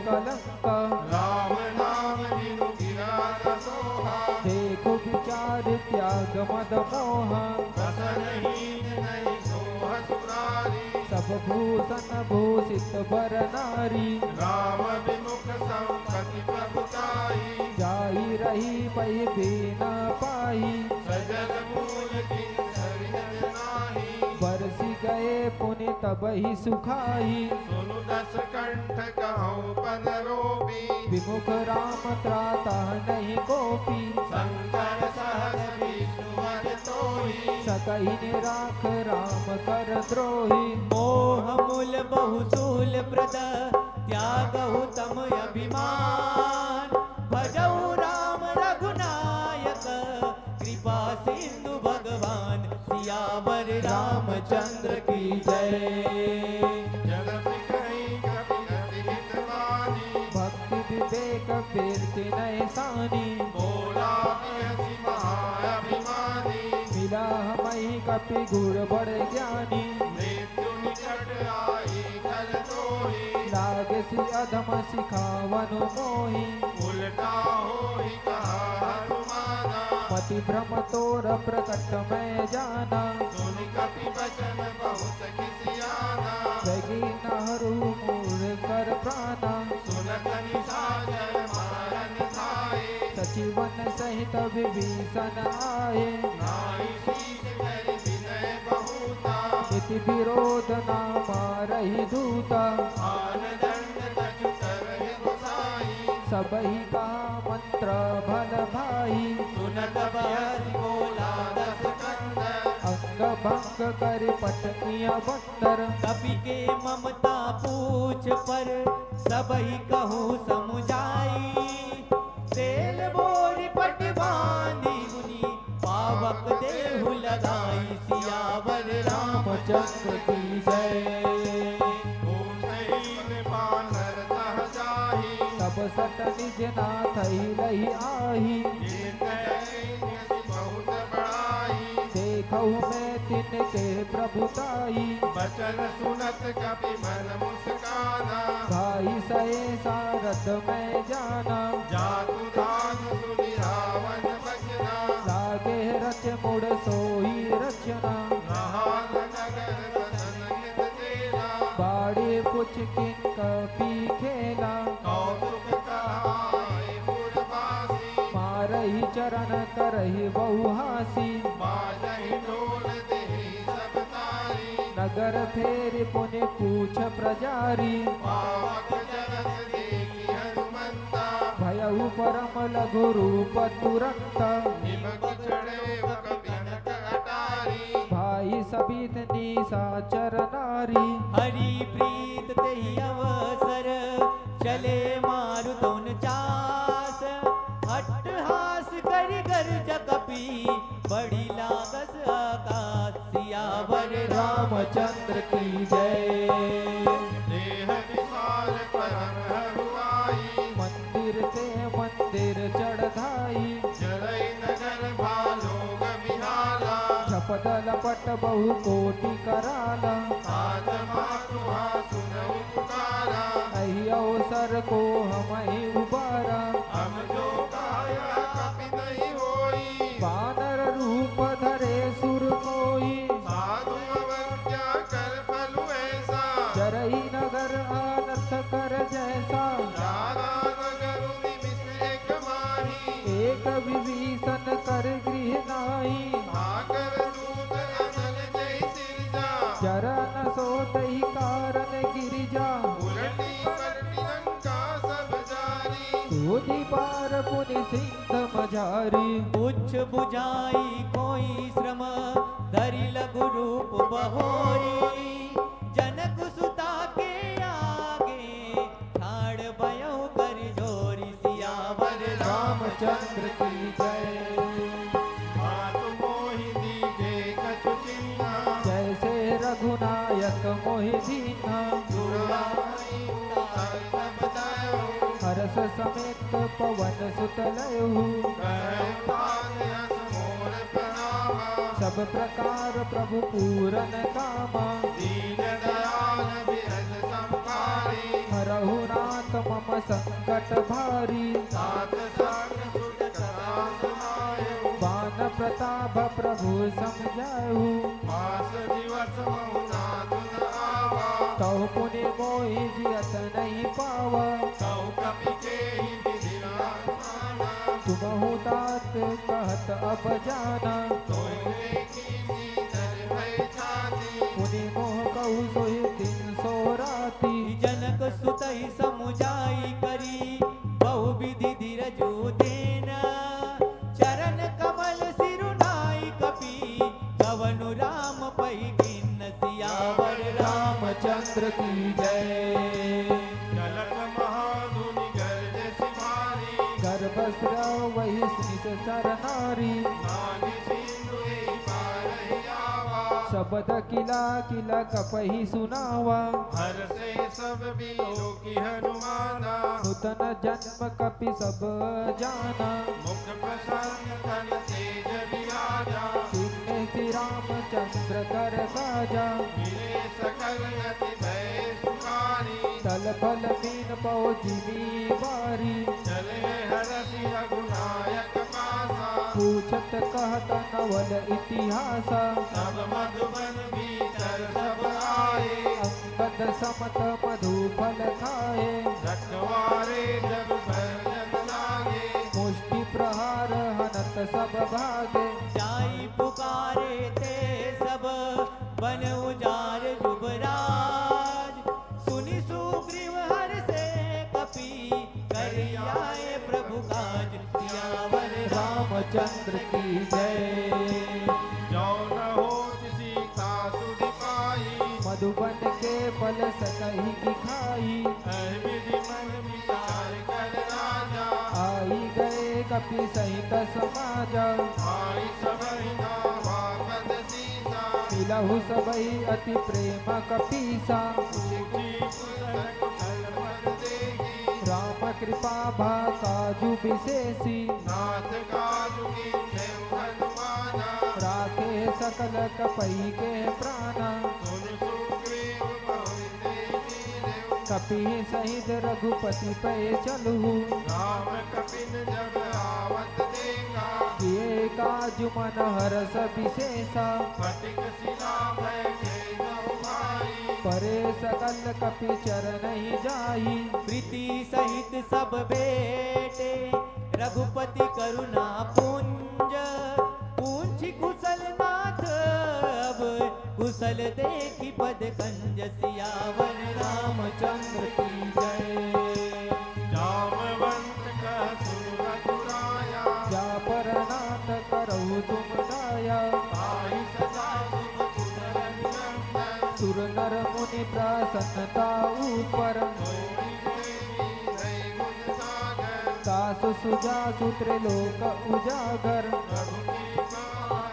कलंक राम नाम बिनु गिरात सोहा देखो विचार त्याग मद मोह बसनहीन नहीं सोह सुरारी सब भूषण भूषित बर नारी राम विमुख संपत्ति प्रभुताई जाई रही पई बिना पाई सजल मूल किंसर जन नाही बरसी गए पुनि तब ही सुखाई सुनु दस कंठ कहूँ पन रोपी विमुख राम त्राता नहीं कोपी शंकर सहस विष्णुवर तोहि सकहि निराख राम कर द्रोही मोह मूल बहुशूल प्रद त्यागहु तम अभिमान भजऊ राम रघुनायक कृपा सिंधु भगवान सियावर रामचंद्र की जय। जगति कहीं कपि अति हितवानी भक्ति विवेक कीर्ति नय सानी बोला बिहसि महाअभिमानी मिला हमहि कपि गुर बड़ ज्ञानी मृत्यु निकट आई कर तोहि लागे सि अधम सिखावन मोही उल्टा होहि कहा हनुमाना मति भ्रम तोर प्रकट मैं जाना सुनि कपि बचन बहुत खिसियाना जगी नहरू मूर कर प्राणा सुनत निशाचर मारन धाये सचिवन सहित विभीषण आए नाहि शीश धरि विनय बहुता इति विरोध ना मारहि दूता आन दंड कछु तरहि गोसाई सबहि का मंत्र भल भाई सुनत बहस बोला दस कंदर अंग भंग कर पटकिया बंदर कपि के ममता पूछ पर सबहि कहूँ समुझाई तेल बोरी पट बांधी मुनि पावक देहु लगाई सियावर रामचंद्र की जय। भूषहीन बानर तह जाहि तब सट निज नाथ लही आही बहुत बड़ाई देखहु मैं तिनके प्रभुताई बचन सुनत कपि मन मुस्काना भाई सहे सारथ में जाना जातु धान सुनि रावण बचना लागे रच मुड़ सोई रचना नहाल नगर बदन नित तेला बाड़े पुछ किन कपी खेला कौतुक कहाय पुरवासी मारही चरण करही बहु हासी बाजहि ढोल देहि सब तारी नगर फेर पुनि पूछ प्रजारी पावक जगत देखि हनुमंता भयहु परम लघु रूप तुरंत निमक चढ़े कपिनक अटारी भाई सबित निशाचर नारी हरि प्रीत तेहि अवसर चले मारुतौन चास अट्टहास करि गर्ज कपि बड़ी लागस आकाश सियावर रामचंद्र की जय। देह विशाल परम हरुआई मंदिर ते मंदिर चढ़ाई जरई नगर भालोग बिहाला झपट लपट बहु कोटि कराला तात मातुहा सुनऊ पुकारा अहि अवसर को हमहि उबारा हम जो काया कपि नहीं होई बानर रूप धरे सुर कोई साधु अवज्ञा कर फलु ऐसा जरई नगर आनत कर जैसा दादा नगर निमिष एक माही एक विभीषण कर गृह नाही भाकर दूत अनल जय सिरजा चरण सोतहि कारण गिरिजा उलटी पलटी लंका सब जारी दूधि पार पुनि सिंध मझारी उच्च बुझाई कोई श्रम धरि लघु रूप बहोरी जनक सुता के आगे ठाड़ भयउ कर जोरी सियावर रामचंद्र की जय। मातु मोहि दीजे कछु चिन्हा जैसे रघुनायक मोहि दीन्हा दुराई उतार तब जायो हरस समेत पवन सुत लयहु कह पाद यस मोर प्रणामा सब प्रकार प्रभु पूरन कामा दीन दयाल बिरज संभारी हरहु नाथ मम संकट भारी तात संग सुख कथा सुनायो बान प्रताप प्रभु समझाऊ मास दिवस महु नाथ न आवा कहो पुनि मोहि जियत नहीं पावा कौ कपि के ही विधि राज माना तुमहु तात कहत अब जाना तोय की दर भय छाती पुनि मोह कहु सोहि 300 राती जनक सुतहि समुझाई करी बहु विधि धीरजो देना चरण कमल सिरुनाई कपि कवनु राम पई किन्न सियावर रामचंद्र की जय जलक महाधुनि गर्ज सिमारी गर्भस्राव वही सुनिस सरनारी नानी सिंधु एहि पारहि आवा शब्द किला किला कपहि सुनावा हर से सब बीरो की हनुमाना नूतन जन्म कपि सब जाना मुख प्रसन्न तन तेज विराजा किन्ने श्री रामचंद्र कर काजा मिले सकल यति भय सुखारी तल फल मीन पौ जिमी बारी चले हरसि रघुनायक पासा पूछत कहत नवल इतिहासा सब मधुबन भीतर सब आए अंगद समत मधु फल खाए रखवारे जब भजन लागे मुष्टि प्रहार हनत सब भागे जाई पुकारे ते सब बन उजार युवराज सुनि सुग्रीव हर से कपि करि आए प्रभु काज सियावर रामचंद्र की जय जो न होत सीता सुधि पाई मधुबन के फल सकही की खाई विधि मन विचार कर राजा आई गए कपि सहित समाजा आई सबहि नावा पद सीता मिलहु सबई अति प्रेम कपीसा ऊंची पुस्तक फल पद देगी राम कृपा भा काजु विशेषी नाथ काजु कीन्हे हनुमाना राखे सकल कपई के प्राणा सुन सुग्रीव बहु देवी देव कपि सहित रघुपति पे चलहु राम कपिन जब आवत देखा किए काजु मन हरस विशेषा फटिक शिला बैठे नौ भाई परे सकल कपि चरण ही जाई प्रीति सहित सब बेटे रघुपति करुणा पुंज पूंछि कुशल नाथ अब कुशल देखी पद कंज सियावर रामचंद्र की जय जामवंत कह सुन रघुराया जा पर नाथ करहु तुम दाया आई सदा सुख कुशल नंदन सुर नर मुनि प्रसन्नता ऊपर सोई देवी दई गुण सागर सासु सुजासु त्रिलोक उजागर प्रभु की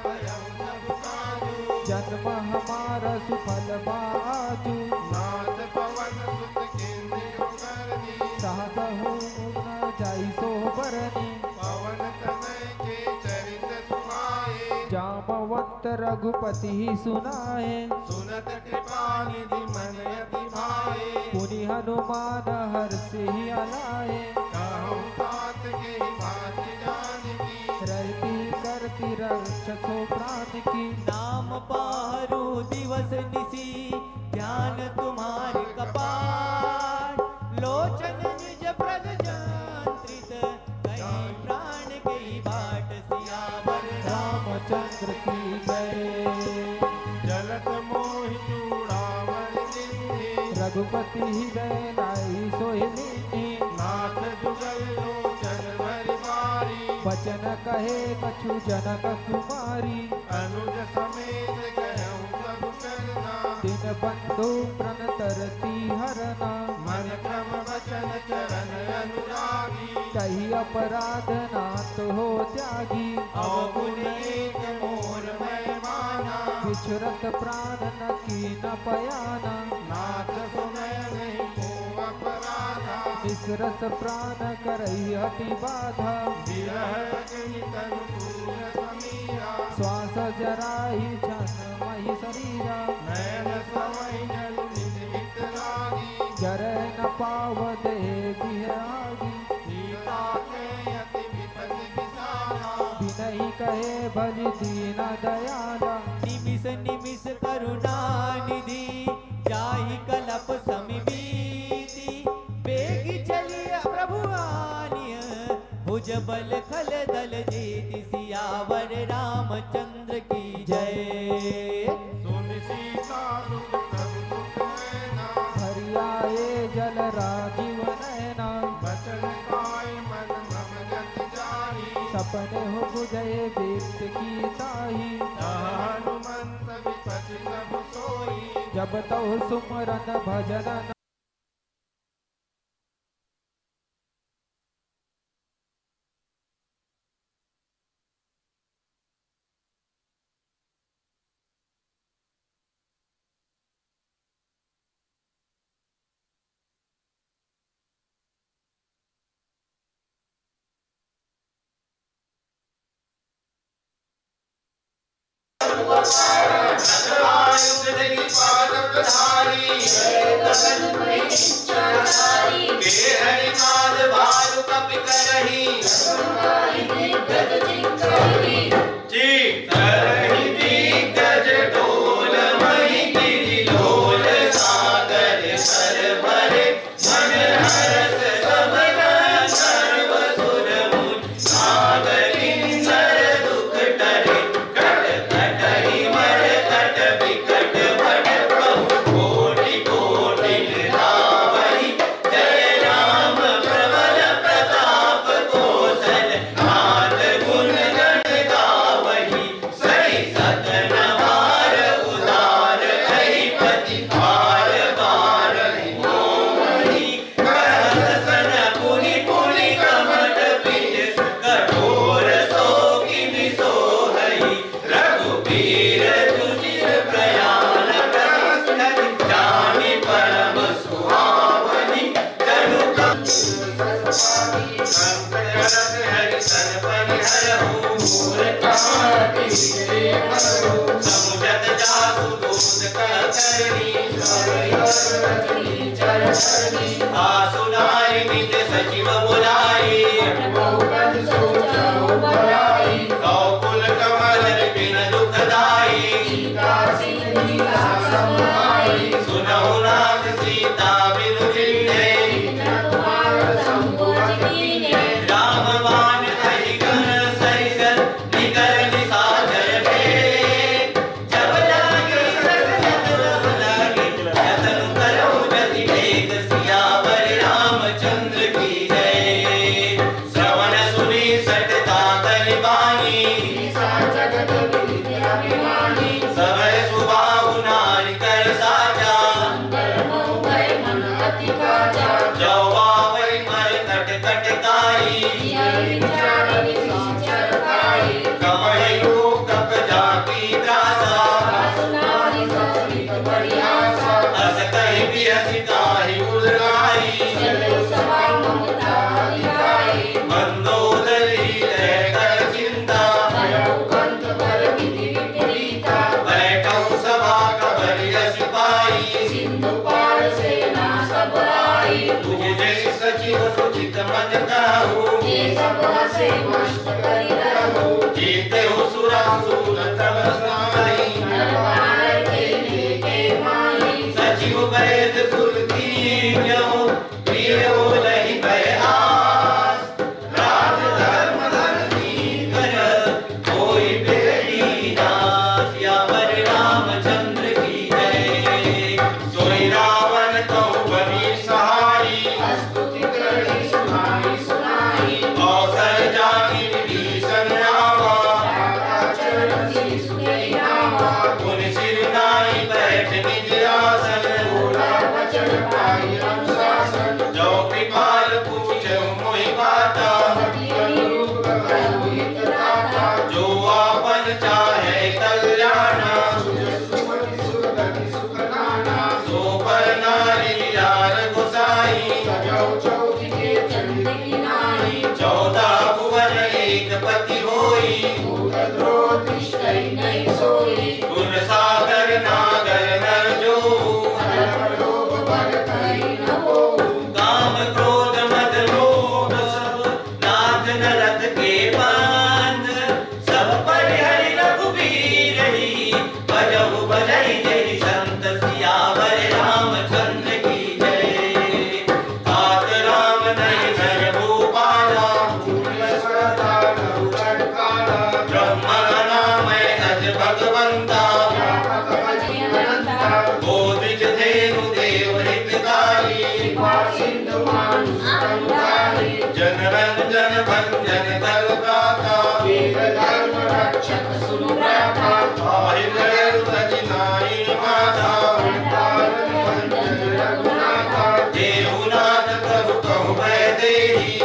भयम सब काजू जन्म हमारा सुफल बाजू नाथ पवन सुत केन्द्र करनी सहस हो न जाई सो बरनी पवन तनय के चरित सुहाए जामवंत रघुपति सुनाए सुनत कृपा निधि मन अति भाए पुनि हनुमान हर्षि अलाए कहूँ तात के बात जानकी रहती करती रक्षसो प्राण की नाम पारू दिवस निसी ध्यान तुम्हारे कपाट लोचन निज प्रज जंत्रित कहीं प्राण के बाट सियावर रामचंद्र की जय जलत मोहि चूड़ामणि निधि रघुपति हृदय लाई सोहिनी नाथ जुगल लोचन भरि बारी बचन कहे कछु जनक कुमारी अनुज समेत गयऊँ सब करना दिन बंधु प्रण तरती हरना मन क्रम वचन चरण अनुरागी कही अपराध नाथ हो त्यागी अवगुण एक मोर मैं माना बिछुरत प्राण न की न पयाना नाथ सुनय नहीं को अपराधा निसरस प्राण करई हति बाधा विरह अग्नि तनु पूर समीरा श्वास जराही छनमहि शरीरा नयन समय जल निज हित लागी जरै न पाव देह बिहागी सीता के अति विपति विसारा बिनहि कहे बलि दीन दयाला निमिष निमिष करुणा निधि जाहि कलप समिबीति बेगी चलिए प्रभु आनिय भुज बल खल दल जीति सियावर रामचंद्र की जय। सुन सीता दुख प्रभु दुख नैना हरियाए जल राजीव नैना बचन काय मन मम जत जाहि सपने हो बुझे दीप्त की ताही हनुमंत विपति प्रभु सोई जब तव सुमरन भजन आसुनाई निज सचिव बुलाई कौकुल कमल बिन दुखदाई सुनहु नाथ सीता बिनु जिन्हे राम बाण अहिगन सहित निकर निशाचर भेद जब लागे जब लागे जतन करो जति वेग सियावर रामचंद्र की जय। श्रवण सुनी सटता कलिबानी सबय सुबाहु नारि कर साजा जौवावै मर कट कटकाई कमहु कप जाकी त्रासा अस कहि बियसि काहि उलगाई मंदोदरी लय कर चिंता बैठौ सभा कबरि यश पाई तुझे जैसी सचिव सुचित मन कहूँ जीते हो सुरासुर तब साई सचिव वैद कुल की जो प्रिय हो लहि बयास राज धर्म धरती कर कोई बेटी दास यावर रामचंद्र की जय। सोई रावण तो बनी सहाई अवसर जागी विभीषण आवा पुन सिर नाई बैठ निज आसन जो कृपाल पूछो मोहि बाता जो आपन चाहे कल्याण सो पर नारी लाल गोसाई चौदह भुवन एक पति होई तिष्ठै नहीं सोई गुण सागर नागर नर जो लोभ बल कहीं न होई काम क्रोध मद लोभ सब नाथ नरक के बंद सब परिहरि रघुबीर ही भजहु भजई जय संत सियावर रामचंद्र की जय तात राम नहीं धर भूपाला सदा रघुवर काला ब्रह्मा नामय अज भगवंता भगवंता गोदिज धेनु देव हितकारी सिंधु मानुषारी जन रंजन भंजन तल गाता वीर धर्म रक्षक सुनुराता पाहि गए तज नाई माता वंदन रघुनाथा देहु नाथ प्रभु कहु मैं देहि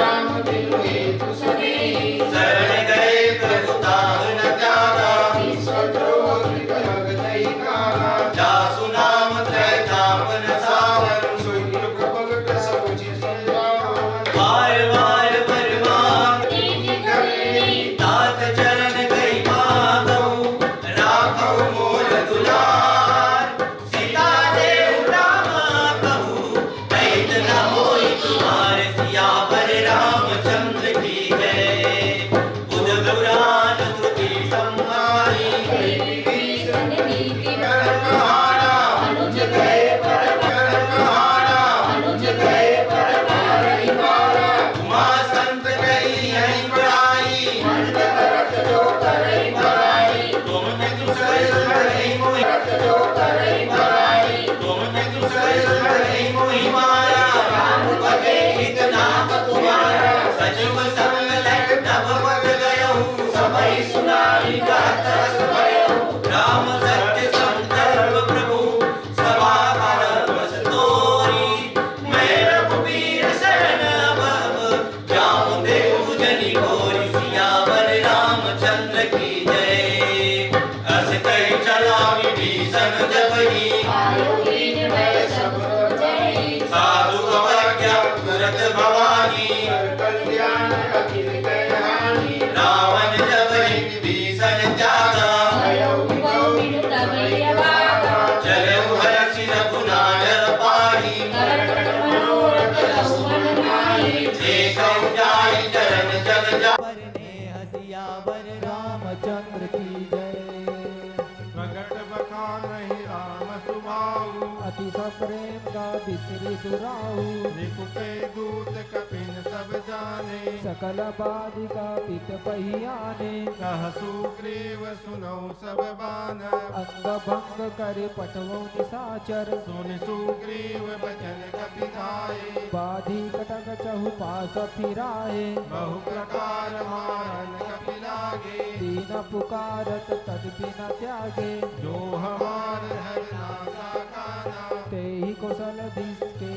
राम बिनु हेतु सनेही शरण गए प्रभु ताहु न त्यागा विश्वद्रोही जग जय काला जासु नाम त्रैतापन सावन शुक्र प्रभुत सब जिसुरावन बार बार परमान तात चरण गई माधव राघव मोर दुलार सीता देव राम कहू कैद न होई तुम्हारे सियावर रामचंद्र की जय बुध दुरान श्रुति संहारी कर कहाड़ा अनुज गए पर कर कहाड़ा अनुज गए पर मारई मारा उमा संत गई है बड़ाई मर्द करत जो करई बड़ाई तुमने दूसरे नहीं मोहि जो करई बड़ाई तुमने दूसरे नहीं मोहि मारा राम भजे हित नाम तुम्हारा सजीव संग लग तब मत गयहु सबई सुनाई गात रस भयो राम सत्य संकल्प प्रभु सभा कर बस तोरी मैं रघुबीर शरण अब जाऊं देव जनि गोरी सियावर रामचंद्र की जय अस कही चला विभीषण जब ही आयो वीर भय सब जय साधु अवज्ञा तुरत भवानी कर कल्याण अखिल गय हानि रावण जब ही विभीषण जागा भयो विभो तब यवागा चले हरषि रघुनाथर पाही मनोरथ लहुमन माही देखौ जाई चरण जग जा रामचंद्र की जय प्रगट बखान रही राम सुभाऊ अति सप्रेम का बिसरी दुराऊ रिपुके दूत कपिन सब जाने सकल बाधिका पित पहियाने कह सुग्रीव सुनो सब बानर अंग भंग कर पटवो निसाचर सुन सुग्रीव बचन कपिधाये बाधी कटक चहु पास फिराए बहु प्रकार मारन कपि लागे दीन पुकारत तद बिना त्यागे जो हमार हर नासा काना तेहि कौशल दिस के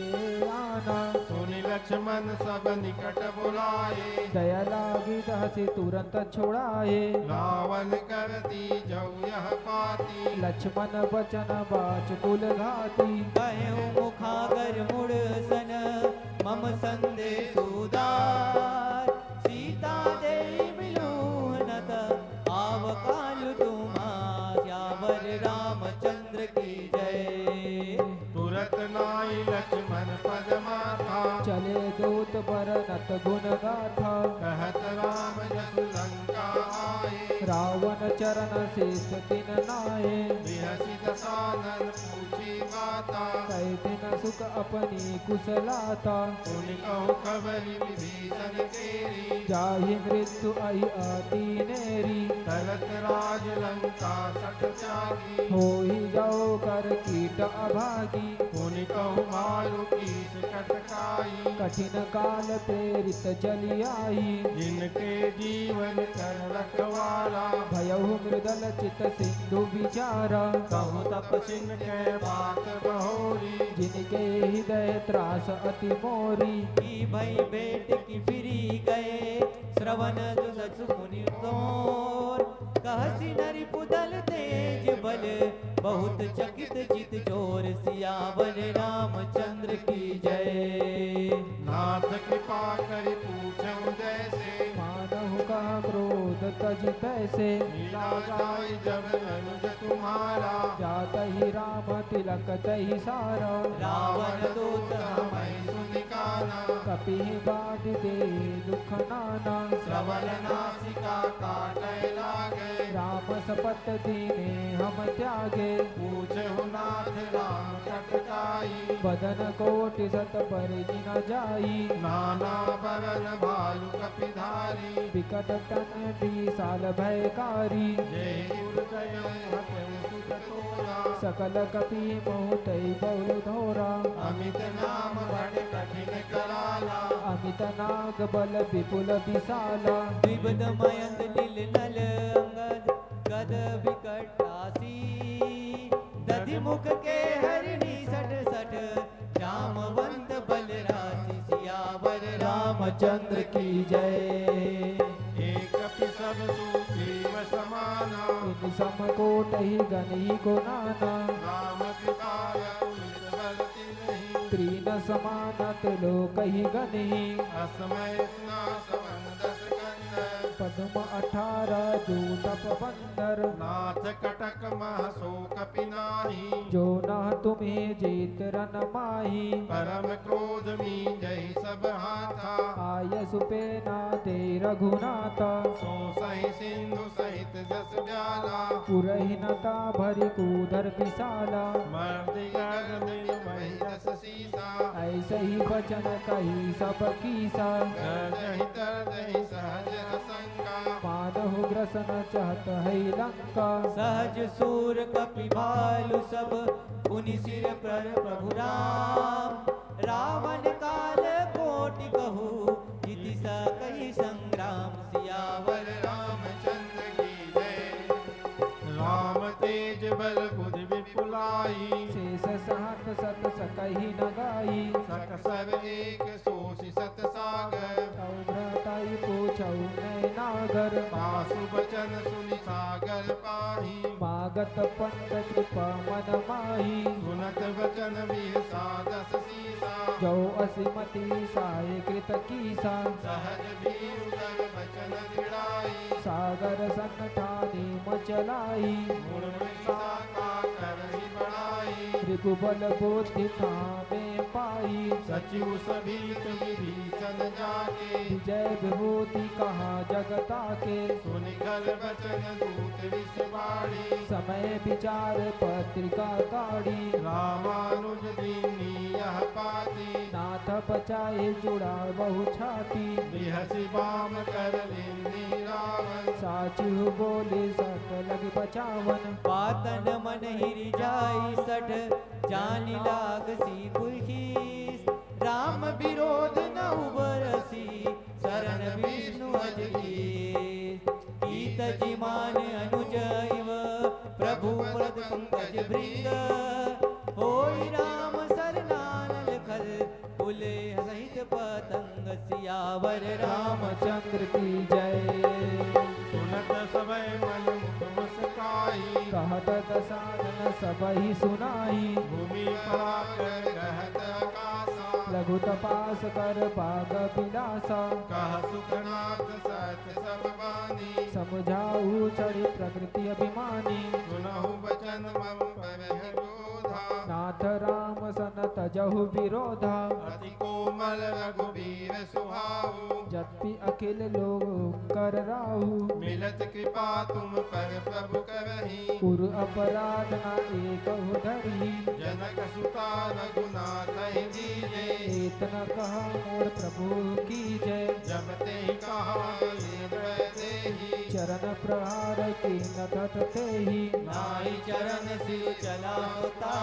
आना सुनि लक्ष्मण सब निकट बुलाए दया लागी दहसी तुरंत छोड़ाए रावण करती जऊ यह पाती लक्ष्मण बचन बाच कुल घाती कहूँ मुखागर मुड़ सन मम संदेश उदार सीता दे मिलूनत आव काल तुम्हार रामचंद्र की जय तुरत नाई लक्ष्मण पद माथा चले दूत बरनत गुण गाथा कहत राम जसु लंका आए रावण चरण शेष दिन नाये बिहसी दसानन पूछी बाता कै दिन सुख अपनी कुशलाता सुनि कहु खबरि विभीषण केरी जाहि मृत्यु आई आती नेरी करत राज लंका सट त्यागी होई जाओ कर कीट अभागी पुनि कहु मारु कीस कटकाई कठिन काल प्रेरित चली आई जिनके जीवन कर रखवारा भयहु मृदल चित सिंधु विचारा कहु तपसिन के बात बहोरी जिनके हृदय त्रास अति मोरी की भई बेट की फिरी गए श्रवण जो सच मुनि तोर कहसी नरि पुदल तेज बल बहुत चकित चित जोर सियावर रामचंद्र की जय नाथ कृपा करि पूछऊ जैसे मानहु का क्रोध पद तज तैसे मिला जाय जब अनुज तुम्हारा जात ही राम तिलक तही सारा रावण दूत मैं सुनिकाना कपि बाध दे दुख नाना श्रवण नासिका काटे लागे राम सपत दीने हम त्यागे पूछहु नाथ राम कटकाई बदन कोटि सत पर न जाई नाना बरन भालु कपिधारी विकट तन विशाल भयकारी जय गुरु जय हतउ सुत तोरा सकल कपि मोहतै बहु धोरा अमित नाम बड़ कठिन कराला अमित नाग बल विपुल विशाला विबद मयंक नील नल अंगद गद विकटासी दधि मुख के हरिणी सठ सठ जामवंत बलरासी सियावर रामचंद्र की जय। एक कपि सब सुग्रीव समाना इन समकोट ही गण ही को नाना राम कृपाय उलित बरति नहीं त्रीन समानत लोक ही गण ही असमय सुना सवन दस कंद पद्म 18 जूतप बंदर नाथ कटक मह शोक पिनाही जो न तुम्हें जीत रन माही परम क्रोध मी जय सब हाथा आय सुपेना ते रघुनाथा सो सही सिंधु सहित जस जाला पुरहीनता भरी कूधर विशाला मर्दि गण मिल मही रस सीसा ऐसे ही वचन कही सब कीसा गर्जहि तरजहि सहज असंका मानहु ग्रसन चाहत है लंका सहज सूर कपि भालु सब पुनि सिर पर प्रभु राम रावण काल कोटि कहू इति सकहि संग्राम सियावर रामचंद्र की जय राम तेज बल बुद्धि विपुलाई शेष सहत सत सकही न गाई सकसर एक सोषि सत सागर भ्रताई पूछऊ नय नागर पासु बचन सुनि सागर पाही मागत पंत कृपा मन माही सुनत वचन विहसा दस सीसा जो असिमति साय कृत कीसा सहज भी उदर वचन दृढ़ाई सागर सन ठानी मचलाई गुण विशाखा करहि बढ़ाई रिपुबल बुद्धि थामे पाई सचिव सभीत विभीषण जाके विजय विभूति कहा जगता के सुनिखल वचन दूत विषवाणी समय विचार पत्रिका काढ़ी रामानुज दीनी यह पाती नाथ बचाए जुड़ा बहु छाती बिहसी बाम कर लेनी रावण साचु बोले सत लग बचावन पातन मन हिरि जाई सठ जानि लाग सी कुलखीस राम विरोध न उबरसी शरण विष्णु अजगीस ईत जिमान अनुज इव प्रभु पद पंकज भृंग होई राम सरनाल खल फुले सहित पतंग सियावर रामचंद्र की जय सुनत समय मन मुख मुस्काई कहत दसानन सबहि सुनाई भूमि पराकर कहत आकाशा लघु तपास कर पाग पिलासा कह सुखनाथ सत सब बानी समझाऊ चढ़ी प्रकृति अभिमानी सुनहु वचन मम परहि क्रोधा नाथ राम सन तजहु विरोधा अति कोमल रघुबीर सुहाऊ जपि अखिल लोग कर राहु मिलत कृपा तुम पर प्रभु करही पुर अपराध न एक धरी जनक सुता रघुनाथ ही दीजे एतन कह मोर प्रभु की जय जब ते कहा ले देही चरण प्रहार की नथत तेहि नाई चरण सिर चला होता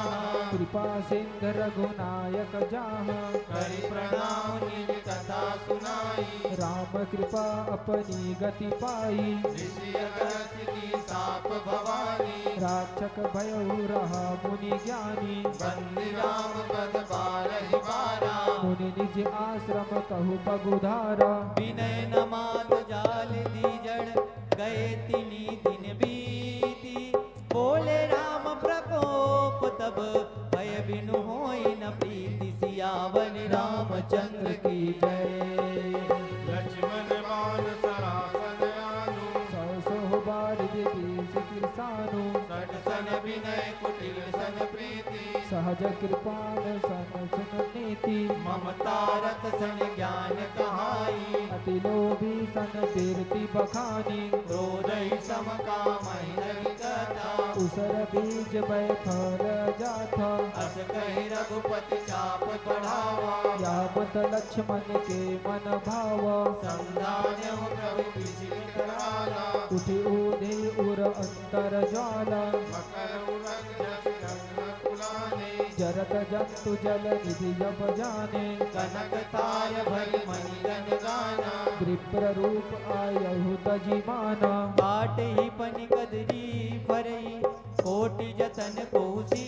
कृपा सिंध रघुनायक जाह करि प्रणाम निज कथा सुनाई राम कृपा अपनी गति पाई ऋषि अगस्त की साप भवानी राक्षक भयउ रहा मुनि ज्ञानी बंदी राम पद बारहि बारा मुनि निज आश्रम कहु पगुधारा विनय नमात जाल दीजड़ गए तिनी दिन बीती बोले राम प्रकोप तब भय बिनु होई न प्रीति सियावन रामचंद्र की जय। लक्ष्मण बाण सरासन आनु सहज कृपाल सन सुन नीति ममता रत सन ज्ञान कहाई अति लोभी सन कीर्ति बखानी क्रोधई सम कामहि नहीं कथा उसर बीज बै फल जाथा अस कहि रघुपति चाप बढ़ावा यावत लक्ष्मण के मन भाव संधान्यहु प्रभु विजित कराला उठि ऊधे उर अंतर ज्वाला मकर उरग जस गंग कुलाने जरत जंतु जल निधि जप जाने कनक थाल भई मणिगण गाना विप्र रूप आयहु तजिमाना बाट ही पनि कदरी फरई कोटि जतन कोसी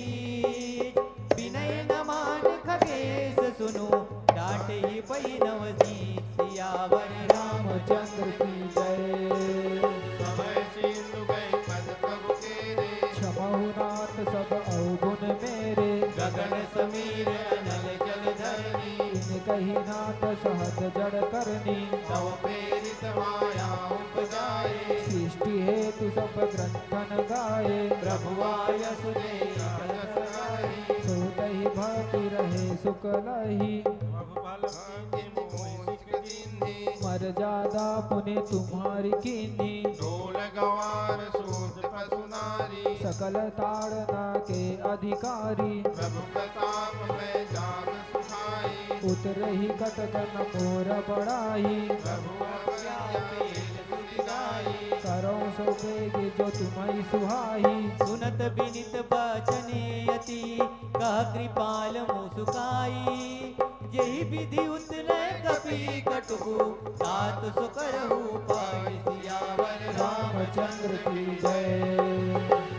विनय न मान खगेश सुनु डाट ही पई नवसी सियावर रामचंद्र की जय समय सिंधु गए पद प्रभु केरे क्षमहु नाथ सब अवगुण मेरे गगन समीर अनल जल धरनी इन कही नाथ सहज जड़ करनी तव प्रेरित माया उपजाए सृष्टि हेतु सब ग्रंथन गाए प्रभुआय सुदे सोतहि भक्ति रहे सुख लही भाग्य मोहिक दीन्ही मर जादा पुनि तुम्हारी कीन्ही ढोल गवार सूत पशु नारी सकल ताड़ना के अधिकारी प्रभु प्रताप में जाग सुखाई उतरहि कटकन मोर बड़ाई प्रभु करो सो बेग जो तुम्हारी सुहाई सुनत बिनित बचनियति कह कृपाल मुसुकाई यही विधि उतरे कपि कटुकु तात सुकरहु पाई सियावर रामचंद्र की जय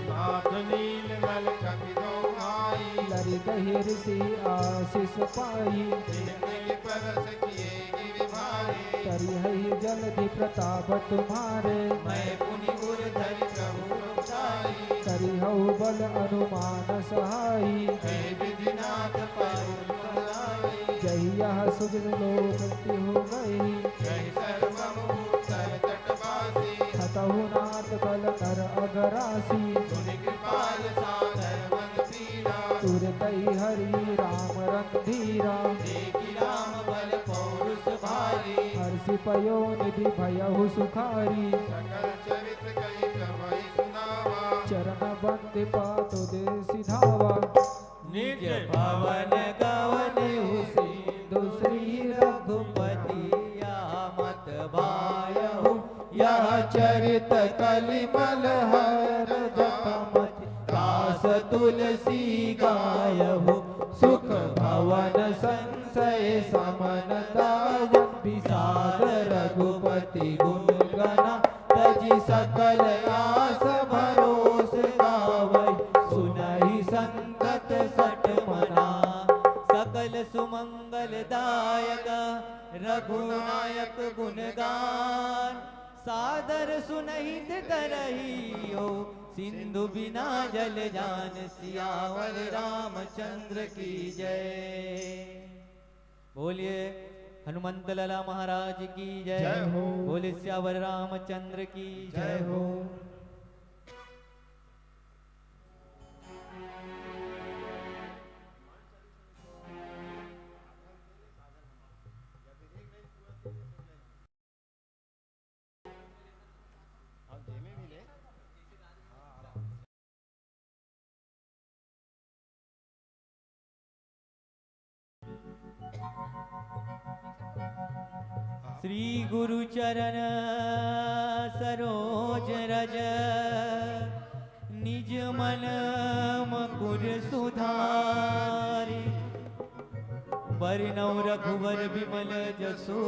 नाथ नील नल कपि दो आई लरि कहि ऋषि आशीष पाई जिनके परस किए गिरि भारे करिहहि जलधि प्रताप तुम्हारे मैं पुनि गुर धरि प्रभु उपसाई करिहउ बल अनुमान सहाई हे विधिनाथ पारुल पराई जही यह सुजन लोक हो गई जय सर्वभूतर तटवासी हतहु नाथ बल कर अगरासी सुनि कृपाल सागर मन पीरा तुर कई हरि राम रंधीरा देखि राम बल पौरुष भारी हर्षि पयो निधि भयहु सुखारी सकल चरित्र कहि कवि सुनावा चरण बंद पातो दे सिधावा निज पवन गवन सिंधु श्री रघुपति या मत भायहु यह चरित कलिमल हर जपमति दास तुलसी गायहु सुख भवन संशय समन दायक विषाद रघुपति गुण गना तजि सकल आस भरोस गावै सुनहि संगत सट मना सकल सुमंगल दायक रघुनायक गुणगान सादर सुनहित करहियो सिंधु बिना जल जान सियावर रामचंद्र की जय। बोलिए हनुमंत लाला महाराज की जय जय हो। बोले सियावर रामचंद्र की जय हो। श्री गुरु चरण सरोज रज निज मन मकुर सुधारि बरनौ रघुवर विमल जसो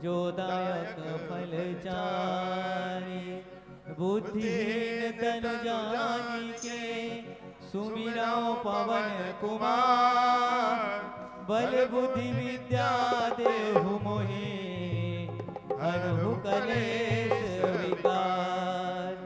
जो दायक फल चारि बुद्धिहीन तन जानिके सुमिरौ पवन कुमार बल बुद्धि विद्या देहु मोहि हरहु कलेश विकार।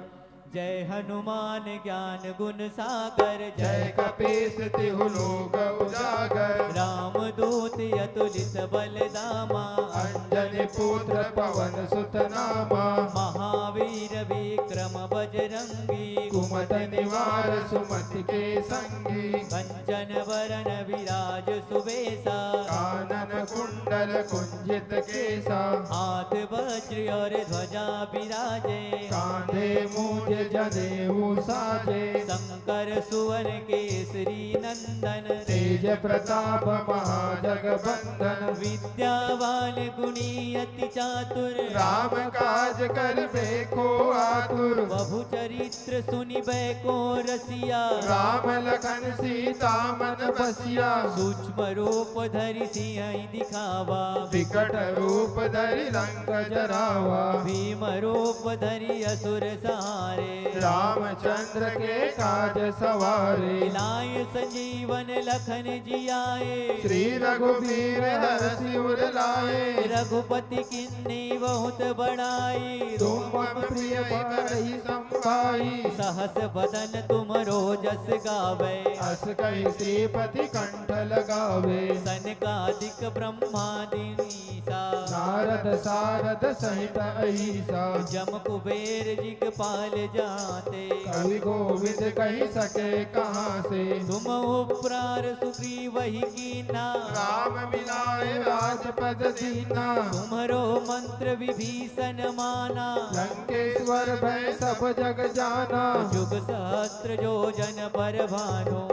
जय हनुमान ज्ञान गुण सागर। जय कपीस तिहु लोक उजागर। राम दूत अतुलित बल धामा। अंजनी पुत्र पवन सुत नामा। महावीर विक्रम बजरंगी। कुमत निवार सुमति के संगी। कंचन वरण विराज सुबेसा। कानन कुंडल कुंजित केसा। हाथ वज्र और ध्वजा विराजे। कांधे मूज जनेऊ साजे। शंकर सुवन केसरी नंदन। तेज प्रताप महाजगबंदन। विद्यावान गुणी अति चातुर। राम काज करबे को आतुर। बहु चरित्र सुनिबे को रसिया। राम लखन सीता मन बसिया। सूक्ष्म रूप धरि सिंह दिखावा। विकट रूप धरि लंक जरावा। भीम रूप धरि असुर सहारे। रामचंद्र के काज सवारे। लाय संजीवन लखन जियाए। श्री रघुवीर हरषि उर लाए। रघुपति किन्नी बहुत बड़ाई। तुम मम प्रिय बरहि संभाई। सहस बदन तुम रोजस गावे। अस कहि श्रीपति कंठ लगावे। सनकादिक ब्रह्मादिनीसा। नारद सारद सहित अहिसा। जम कुबेर दिगपाल जाते। कवि गोविंद कहि सके कहाँ से। तुम उपरार सुग्रीव ही कीना। राम मिलाए राजपद दीना। तुम्हरो मंत्र विभीषण माना। लंकेश्वर भय सब जग जाना। जुग सहस्त्र योजन पर भानु।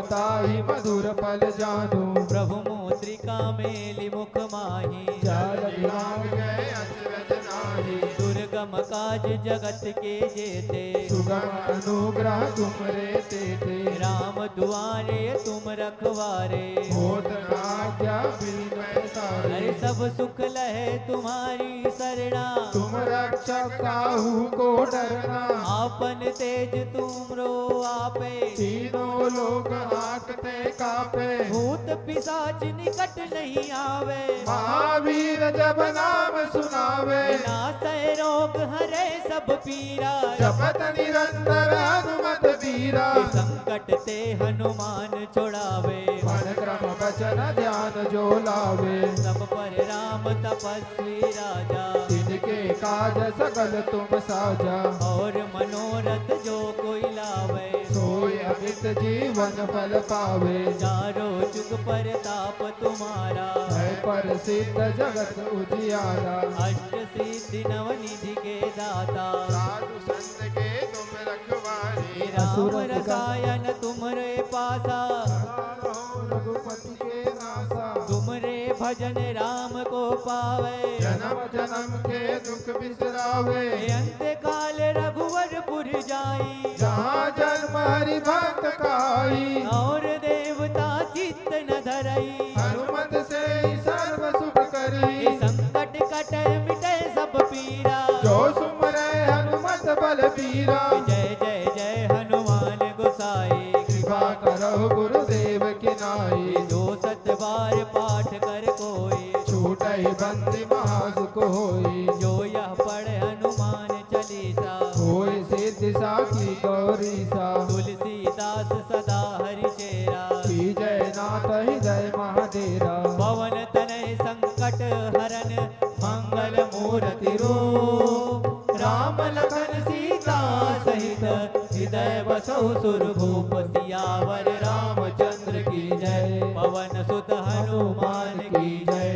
ताहि मधुर फल जानू। प्रभु मुद्रिका मेलि मुख माहि। जाल दिलांग गए अचरज नाही। दुर्गम काज जगत के जेते। सुगम अनुग्रह तुमरे तेते। राम दुआरे तुम रखवारे। होत न आज्ञा बिनु सारे। अरे सब सुख लहे तुम्हारी सरना। तुम रक्षक काहू को डरना। आपन तेज तुमरो आपे। तीनों लोग हाकते कापे। भूत पिशाच निकट नहीं आवे। महावीर जब नाम सुनावे। नासै रोग हरे सब पीरा। जपत निरंतर हनुमत वीरा। संकट ते हनुमान छुड़ावे। मन क्रम वचन ध्यान जो लावे। सब पर राम तपस्वी राजा। जिनके काज सकल तुम साजा। और मनोरथ जो कोई लावे। सोय अमित जीवन फल पावे। चारों जुग पर ताप तुम्हारा। है पर सिद्ध जगत उजियारा। अष्ट सिद्धि नवनिधि के दाता। साधु संत के तुम रखवारे। राम रसायन तुमरे पासा। रघुपति के नासा। तुमरे भजन राम को पावे। जन्म जन्म के दुख बिसरावे। अंत काल रघुवरपुर जाई। जहाँ जन्म हरि भक्त काई। और देवता चित्त न धरई। हनुमत से सर्व सुख करी। संकट कटे मिटे सब पीरा। जो सुमरे हनुमत बल बीरा। जय जय जय हनुमान गोसाई। कृपा करो गुरुदेव की नाई। जो सत बार पाठ कर कोई। छूटहि बंदी महासुख होई। जो यह पढ़े हनुमान चालीसा। होय सिद्धि साखी गौरीसा। तुलसीदास सदा हरि चेरा। की जय नाथ हृदय महादेरा। पवन तनय संकट हरन। मंगल मूर्ति रूप। राम लखन सीता सहित। हृदय बसहु सुरभूप। सियावर रामचंद्र की जय। पवन सुत हनुमान की जय।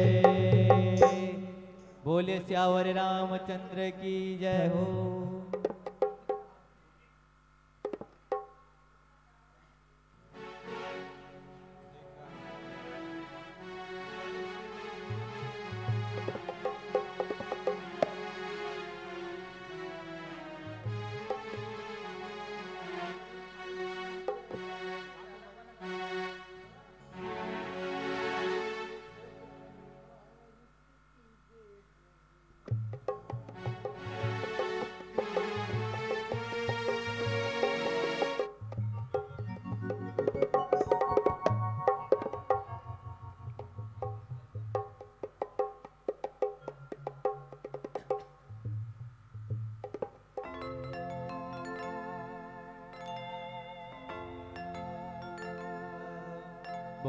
बोले सियावर रामचंद्र की जय हो।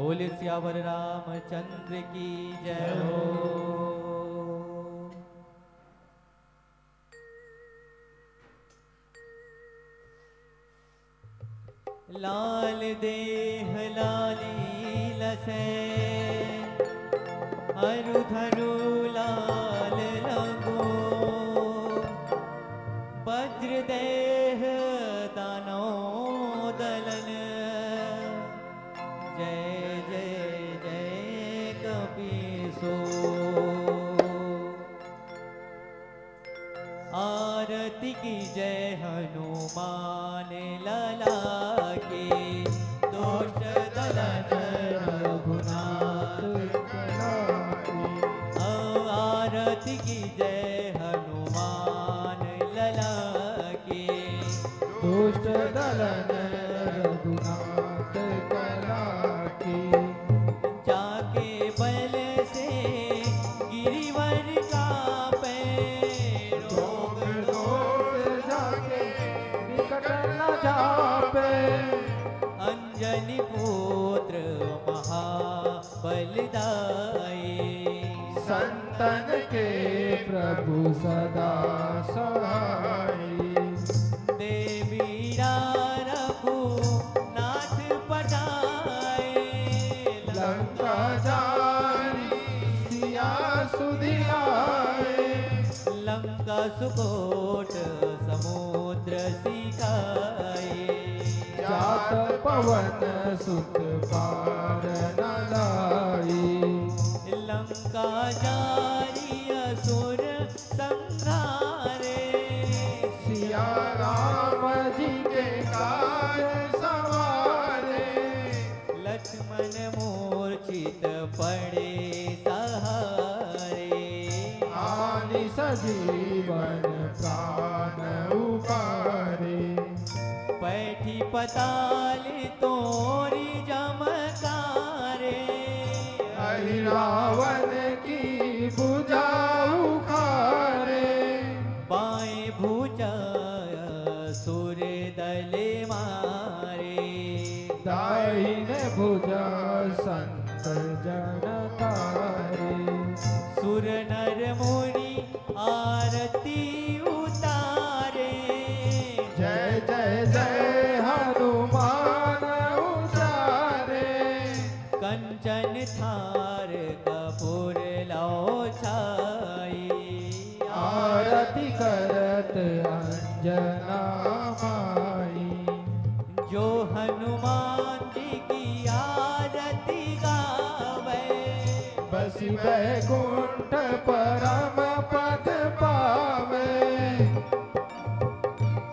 बोले सियावर रामचंद्र की जय हो। लाल देह लाली लसे अरु धनु लाल लगो वज्र देह दानो दलन जय जय जय कपीसो आरती की जय हनुमान लला के दोष दलन रघुनाथ आरती की जय हनुमान लला के दुष्ट दलन रघुनाथ कला की जाके बल से गिरिवर का रोग दोष जाके निकट न जापे अंजनी पुत्र महाबलदाई संतन के प्रभु सदा सहाई देवीरा रघुनाथ पटाए लंका जारी सिया सुधियाए लंका सुकोट समुद्र सिकाए जात पवन सुत पार न लाई लंका जारी असुर संहारे सिया राम जी के काज सवारे लक्ष्मण मूर्छित पड़े सहारे आनि सजीवन प्राण उबारे पैठी पताल तोरी जमकारे अहि रावण की भुजा उखारे बाएं भुजा सुर दले मारे दाहिने भुजा संत जन तारे सुर नर मुनि आरती उतारे जय जय जय हनुमान उचारे कंचन थार कपूर लो छाई आरती करत अंजना माई जो हनुमान जी की आरती गावे बसी बैकुंठ परम पद पावे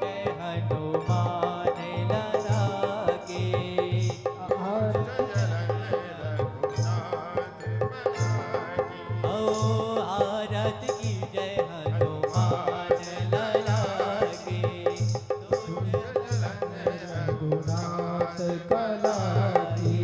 जय हनुमान लला के ओ आरती की जय हनुमान लला के रघुनाथ कला की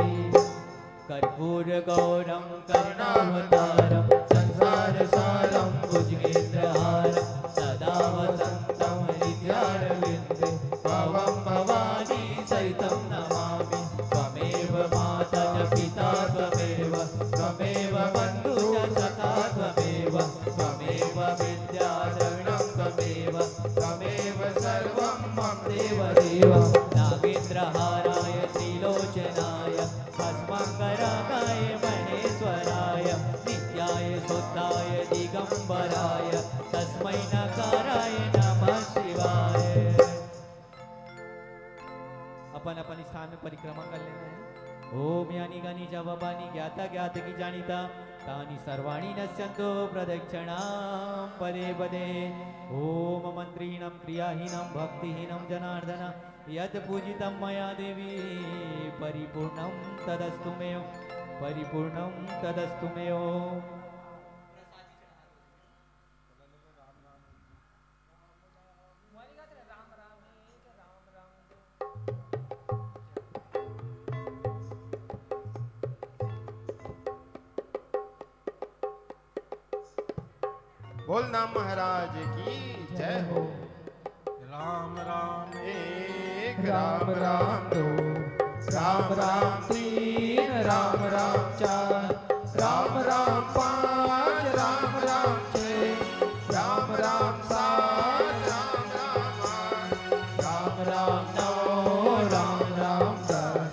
कर्पूर गौरम करुणावतारम संसार सारम भुजगेन्द्रहारम सदा वसंतम हृदयारविंदे भवं भवानी सहितं नमामि त्वमेव माता च पिता त्वमेव त्वमेव बन्धु च सखा त्वमेव त्वमेव विद्याधरणं त्वमेव त्वमेव सर्वं मम देवदेव नागेन्द्रहाराय त्रिलोचनाय भस्माकराय महेश्वराय नित्याय शुद्धाय दिगंबराय तस्मै नकाराय नमः शिवाय। अपन अपन स्थान में परिक्रमा कर लेना है। ओम यानी गानी जवाबानी ज्ञाता ज्ञात की जानिता तानि सर्वाणि नश्यन्तो प्रदक्षिणां पदे पदे। ओम मंत्रीणं क्रियाहीनं भक्तिहीनं जनार्दन यत् पूजितं मया देवी परिपूर्णं तदस्तु मे परिपूर्णं तदस्तु मे। बोलना महाराज की जय हो। राम राम एक राम राम दो राम राम तीन, राम राम चार, राम राम पाँच, राम राम छः, राम राम सात, राम राम आठ, राम राम नौ, राम राम दस,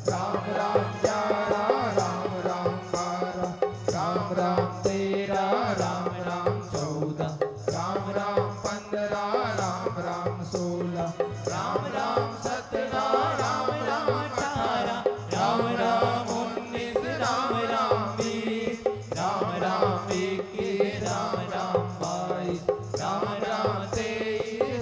राम राम 11, राम राम 12, राम राम 13, राम राम 14, राम राम 15, राम राम 16, राम राम 17, राम राम 18, राम राम 19, राम राम 20, राम राम 21, राम राम 22, राम राम 23,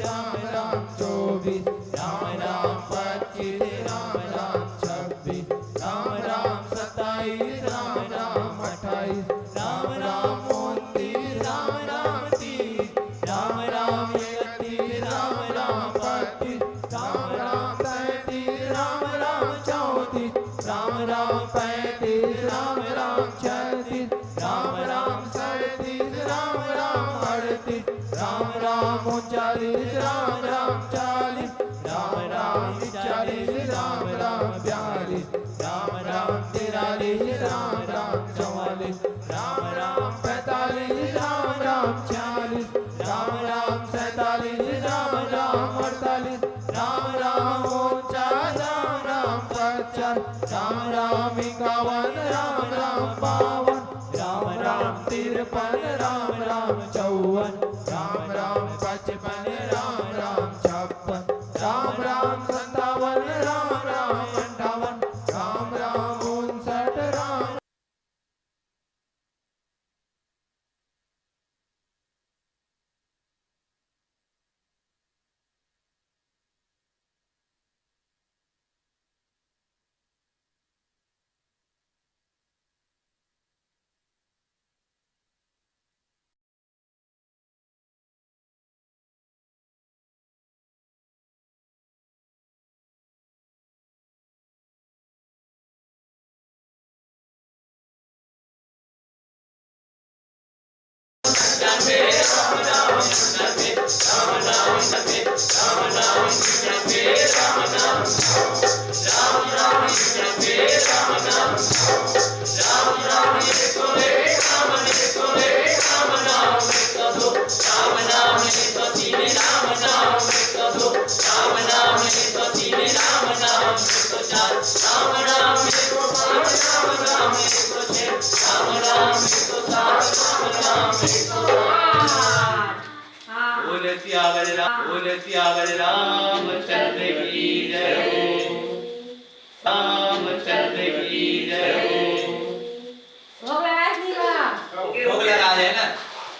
राम राम 24, राम राम 25, राम राम 26, राम राम 27, राम राम 28, राम राम 29, राम राम 30, राम राम 31, राम राम 32, राम राम 33, राम राम 34, राम राम 35, राम राम 36, राम राम 37, राम राम 38, राम राम 39, राम राम 40, राम राम 41, राम राम 42, राम राम 43, राम राम 44, राम राम 45, राम राम 46, राम राम 47, राम राम 48, राम राम 49, राम राम 50, राम राम 51, राम राम 52, राम राम 53, राम राम 54, राम राम 55, राम राम 56, राम राम 57, राम राम 58, राम राम 59, राम बोल त्यागल रामचंद्र की जय हो, रामचंद्र की जय हो। भोग लगा है ना,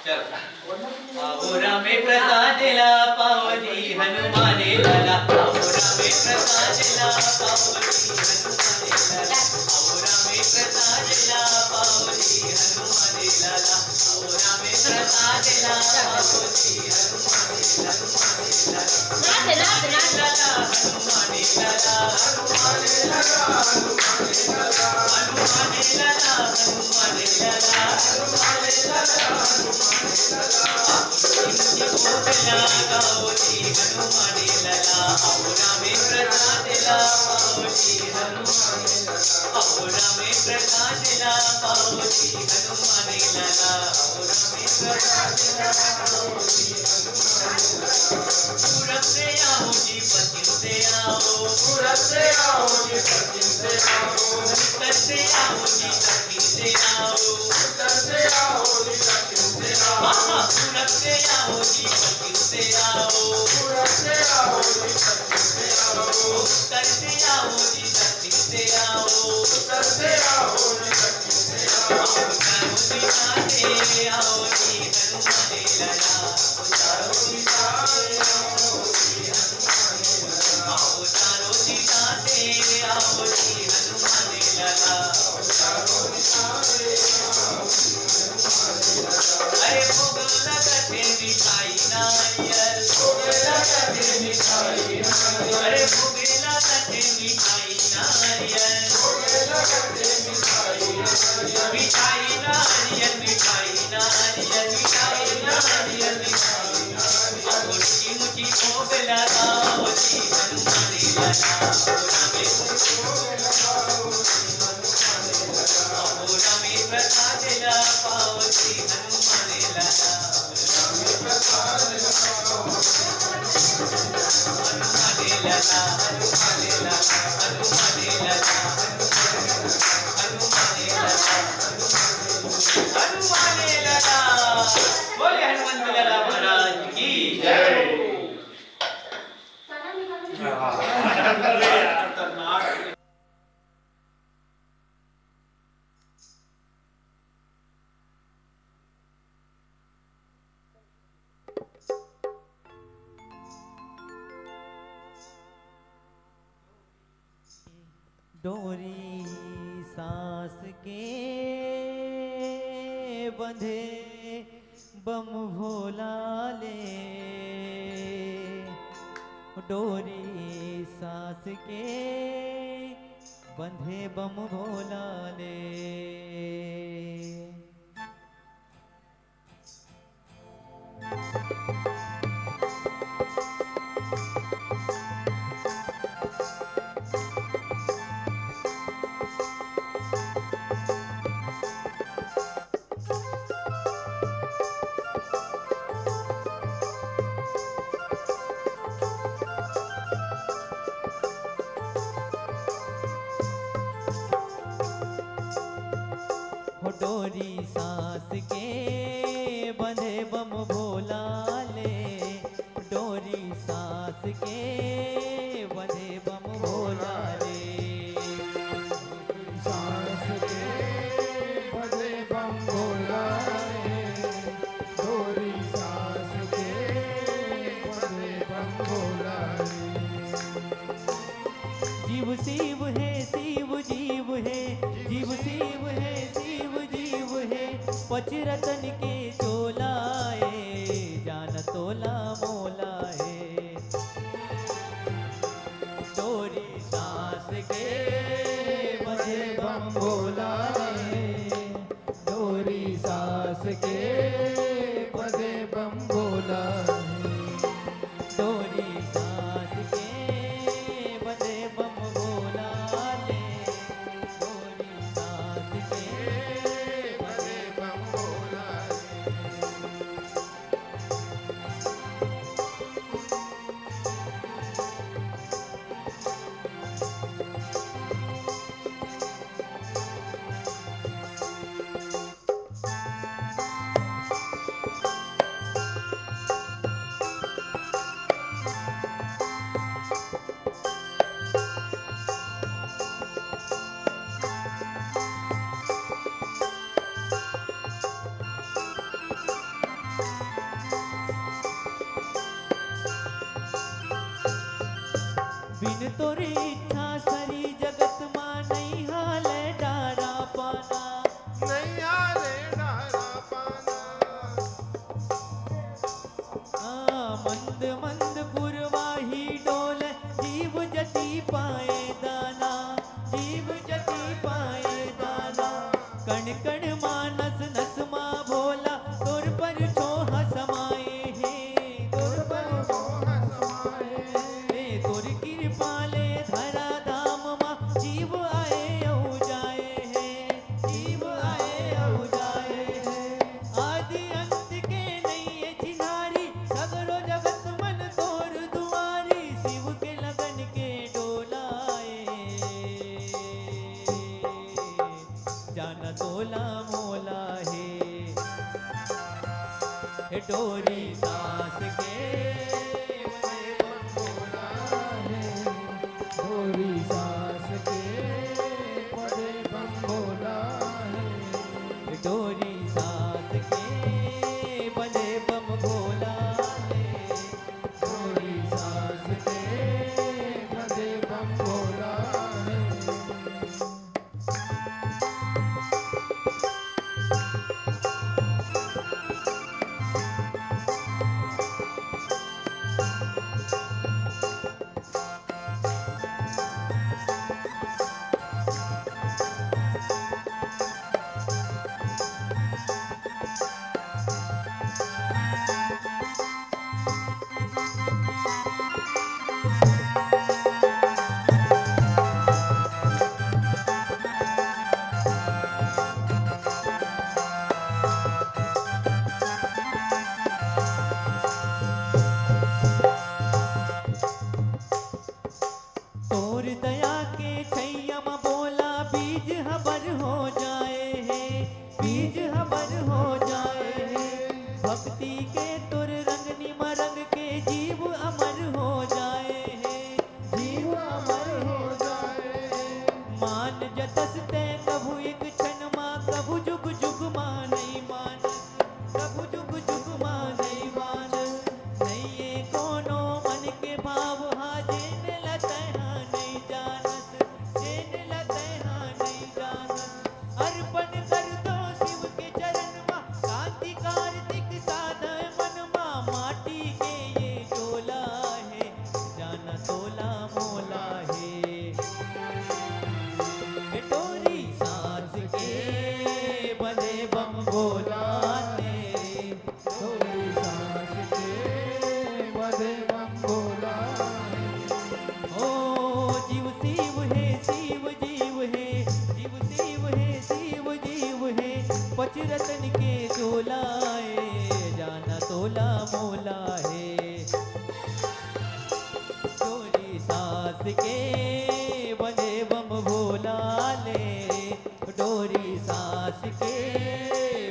चल। आहोरा में प्रसाद ला पावनी हनुमान लाला, आहोरा में प्रसाद ला पावनी हनुमान लाला, आहोरा में प्रसाद ला पावनी हनुमान लाला, आहोरा में प्रसाद ला पावनी हनुमान लाला, हनुमान लाला हनुमान लाला हनुमान लाला हनुमान लाला हनुमान लाला हनुमान लाला हनुमान लाला हनुमान लाला भोग लगा पावनी हनुमान लाला, आहोरा में प्रसाद ला पावनी हनुमान लाला, आहोरा में प्रसाद ला पावनी हनुमान लाला, आहोरा में प्रसाद ला पावनी हनुमान लाला। पूरब से आओ जी पश्चिम से आओ, पूरब से आओ जी पश्चिम से आओ, उत्तर से आओ जी दक्षिण से आओ, उत्तर से आओ जी दक्षिण से आओ, पूरब से आओ जी पश्चिम से आओ, पूरब से आओ जी पश्चिम से आओ, उत्तर से आओ जी दक्षिण से आओ, उत्तर से आओ जी दक्षिण से आओ। चारों दिशाएं आओ जी हनुमान लाला, चारों दिशाएं आओ जी हनुमान लाला, आओ चारों दिशाएं आओ जी हनुमान लाला, चारों दिशाएं आओ जी हनुमान लाला। अरे भोग लगते मिठाई नारियल, भोग लगते मिठाई नारियल, अरे भोग लगते मिठाई नारियल, भोग लगते मिठाई नारियल, मिठाई नारियल मिठाई नारियल मिठाई नारियल मिठाई नारियल, मुठी मुठी भोग लगाओ जी हनुमान लाला, आहोरा में नवी प्रसाद पावती हनुमाने लगा हनुमाने लगा हनुमाने लगा हनुमाने लगा हनुमाने लगा हनुमाने लगा। बोले हनुमंत लगा महाराज की जय। डोरी सांस के बंधे बम भोला ले डोरी सांस के बंधे बम भोला ले डोरी सांस के बंधे बम भोला ले डोरी सांस के बंधे बम भोला ले सांस के बंधे बम भोला ले डोरी सांस के बंधे बम भोला ले। जीव शिव है शिव जीव है जीव शिव है शिव जीव है पचरतन के चोलाए जान तोला मोला है डोरी सांस के बंधे बम भोला है डोरी सांस के बंधे बम भोला ले। डोरी सांस के बंधे बम भोला ले डोरी सांस के बंधे बम भोला ले। बिन तोरी इच्छा सरी जगत मां नहीं हाल डारा पाना नैया रे डारा पाना मंद मंद पुरवाही डोल जीव जति पाए दाना जीव जति पाए दाना कण कण मानस नस मां भोला तोर पर छोह समाए हैं तोर पर मोह समाए तोर कृपा ले धरा धाम मां जीव आए औ जाए हैं जीव आए औ जाए हैं आदि अंत के नहीं है चिन्हारी सगरो जगत मन तोर दुआरी शिव के लगन के डोलाए जान तोला मोला है डोरी सांस के बंधे बम भोला डोरी सांस के बंधे बम भोला है। डोरी सांस के बंधे बम भोला ले डोरी सांस के बंधे बम भोला है। के तुर रंग निम रंग के जीव अमर हो जाए है, जीव अमर हो जाए। मान जतस ते कभु एक क्षण मां कभु जुग जुग मान नहीं मान, कभु जुग जुग मान नहीं मान, नहीं ये कोनो मन के भाव हा जेन लतै हा नहीं जानत, जेन लतै हा नहीं जानत, अर्पण कर दो शिव के चरण मा कांति कार्तिक साधय मन मा, माटी के ये झोला है जाना तोला मोला है, डोरी सांस के बंधे बम बोलाते, डोरी सांस के बंधे बम बोलाते। ओ जीव शिव है शिव जीव है, जीव शिव है शिव जीव है, पचरतन के झोलाए जाना तोला मोला है, डोरी सांस के बंधे बम भोला ले, डोरी सांस के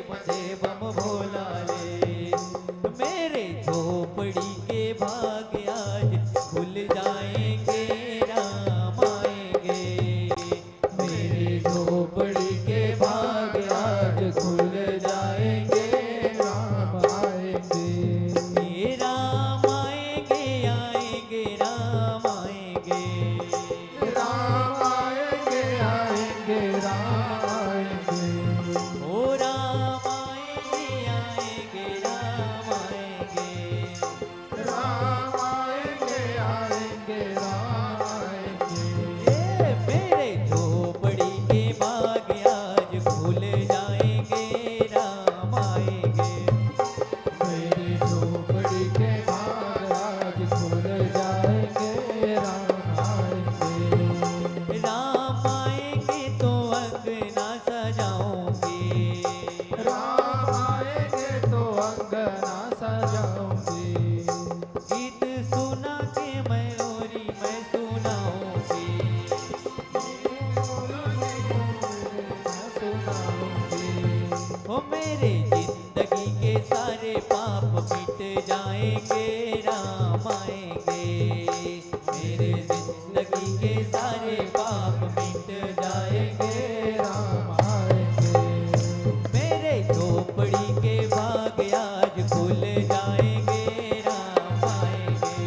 बंधे बम भोला ले, मेरे झोपड़ी के भाग आज खुल जाएंगे राम आएंगे, मेरे झोपड़ी के भाग आज खुल जाएंगे, राम आएंगे। ये राम आएंगे आएंगे राम आएंगे, राम आएंगे आएंगे राम आएंगे। ओ राम आएंगे आएंगे राम आएंगे, राम आएंगे आएंगे राम आएंगे। ये मेरे झोपड़ी के बाग आज खुल जाएंगे राम आएंगे, मेरी झोपड़ी के भाग आज खुल जाएंगे, राम आएंगे। राम आएंगे तो अंगना सजाऊंगी, राम आएंगे तो अंगना सजाऊंगी, गीत सुना के मयूरी मैं सुनाऊंगी, मैं सुनाऊंगी। ओ मेरे जिंदगी के सारे पाप मिट जाएंगे राम आएंगे, मेरे जिंदगी के सारे पाप मिट जाएंगे राम आएंगे। मेरे झोपड़ी के भाग आज खुल जाएंगे राम आएंगे,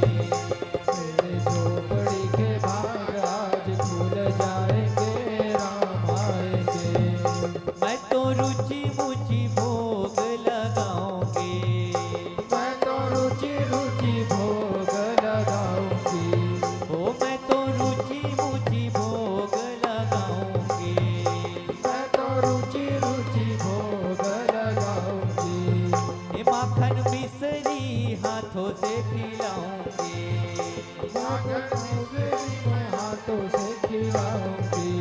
मेरे झोपड़ी के भाग आज खुल जाएंगे, राम आएंगे। मैं तो रुचि मुचि भोग लगाऊंगी, मैं तो रुचि रुचि भोग लगाऊंगी, ओ मैं तो रुचि मुचि भोग लगाऊंगी, मैं तो रुचि रुचि भोग लगाऊंगी। ये माखन मिश्री हाथों से खिलाऊंगी, माखन मिश्री मैं हाथों से खिलाऊंगी,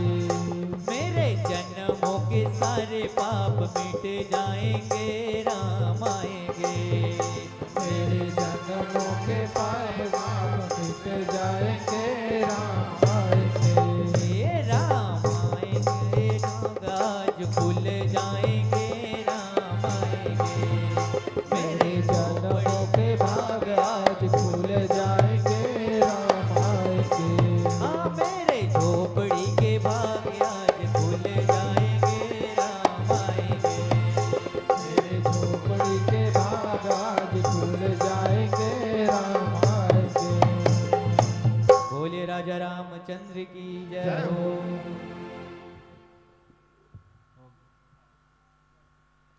मेरे जन्मों के सारे पाप मिट जाएंगे राम आएंगे, मेरे जन्मों के पाप मिट जाएंगे, राम आएंगे। ये राम आएंगे आज खुल जाएंगे राम आएंगे, मेरे जन्मों के भाग आज खुल जाएंगे, राम आएंगे। हाँ मेरे झोपड़ी के भाग आज खुल जाएंगे राम आएंगे, मेरे झोपड़ी के भाग आज खुल जाएंगे, राम आएंगे। बोले राजा रामचंद्र की जय जय हो।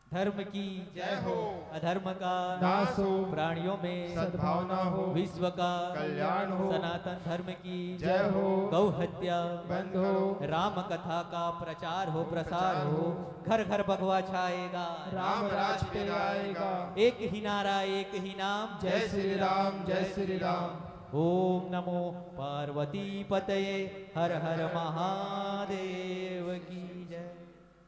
धर्म की जय हो। अधर्म का नाश हो। प्राणियों में सद्भावना हो। विश्व का कल्याण हो। सनातन धर्म की जय हो। गौ हत्या बंद हो। राम कथा का प्रचार हो प्रसार हो, घर घर भगवा छाएगा, राम राज पे आएगा। एक ही नारा एक ही नाम, जय श्री राम, जय श्री राम। ओम नमो पार्वती पतये, हर हर महादेव की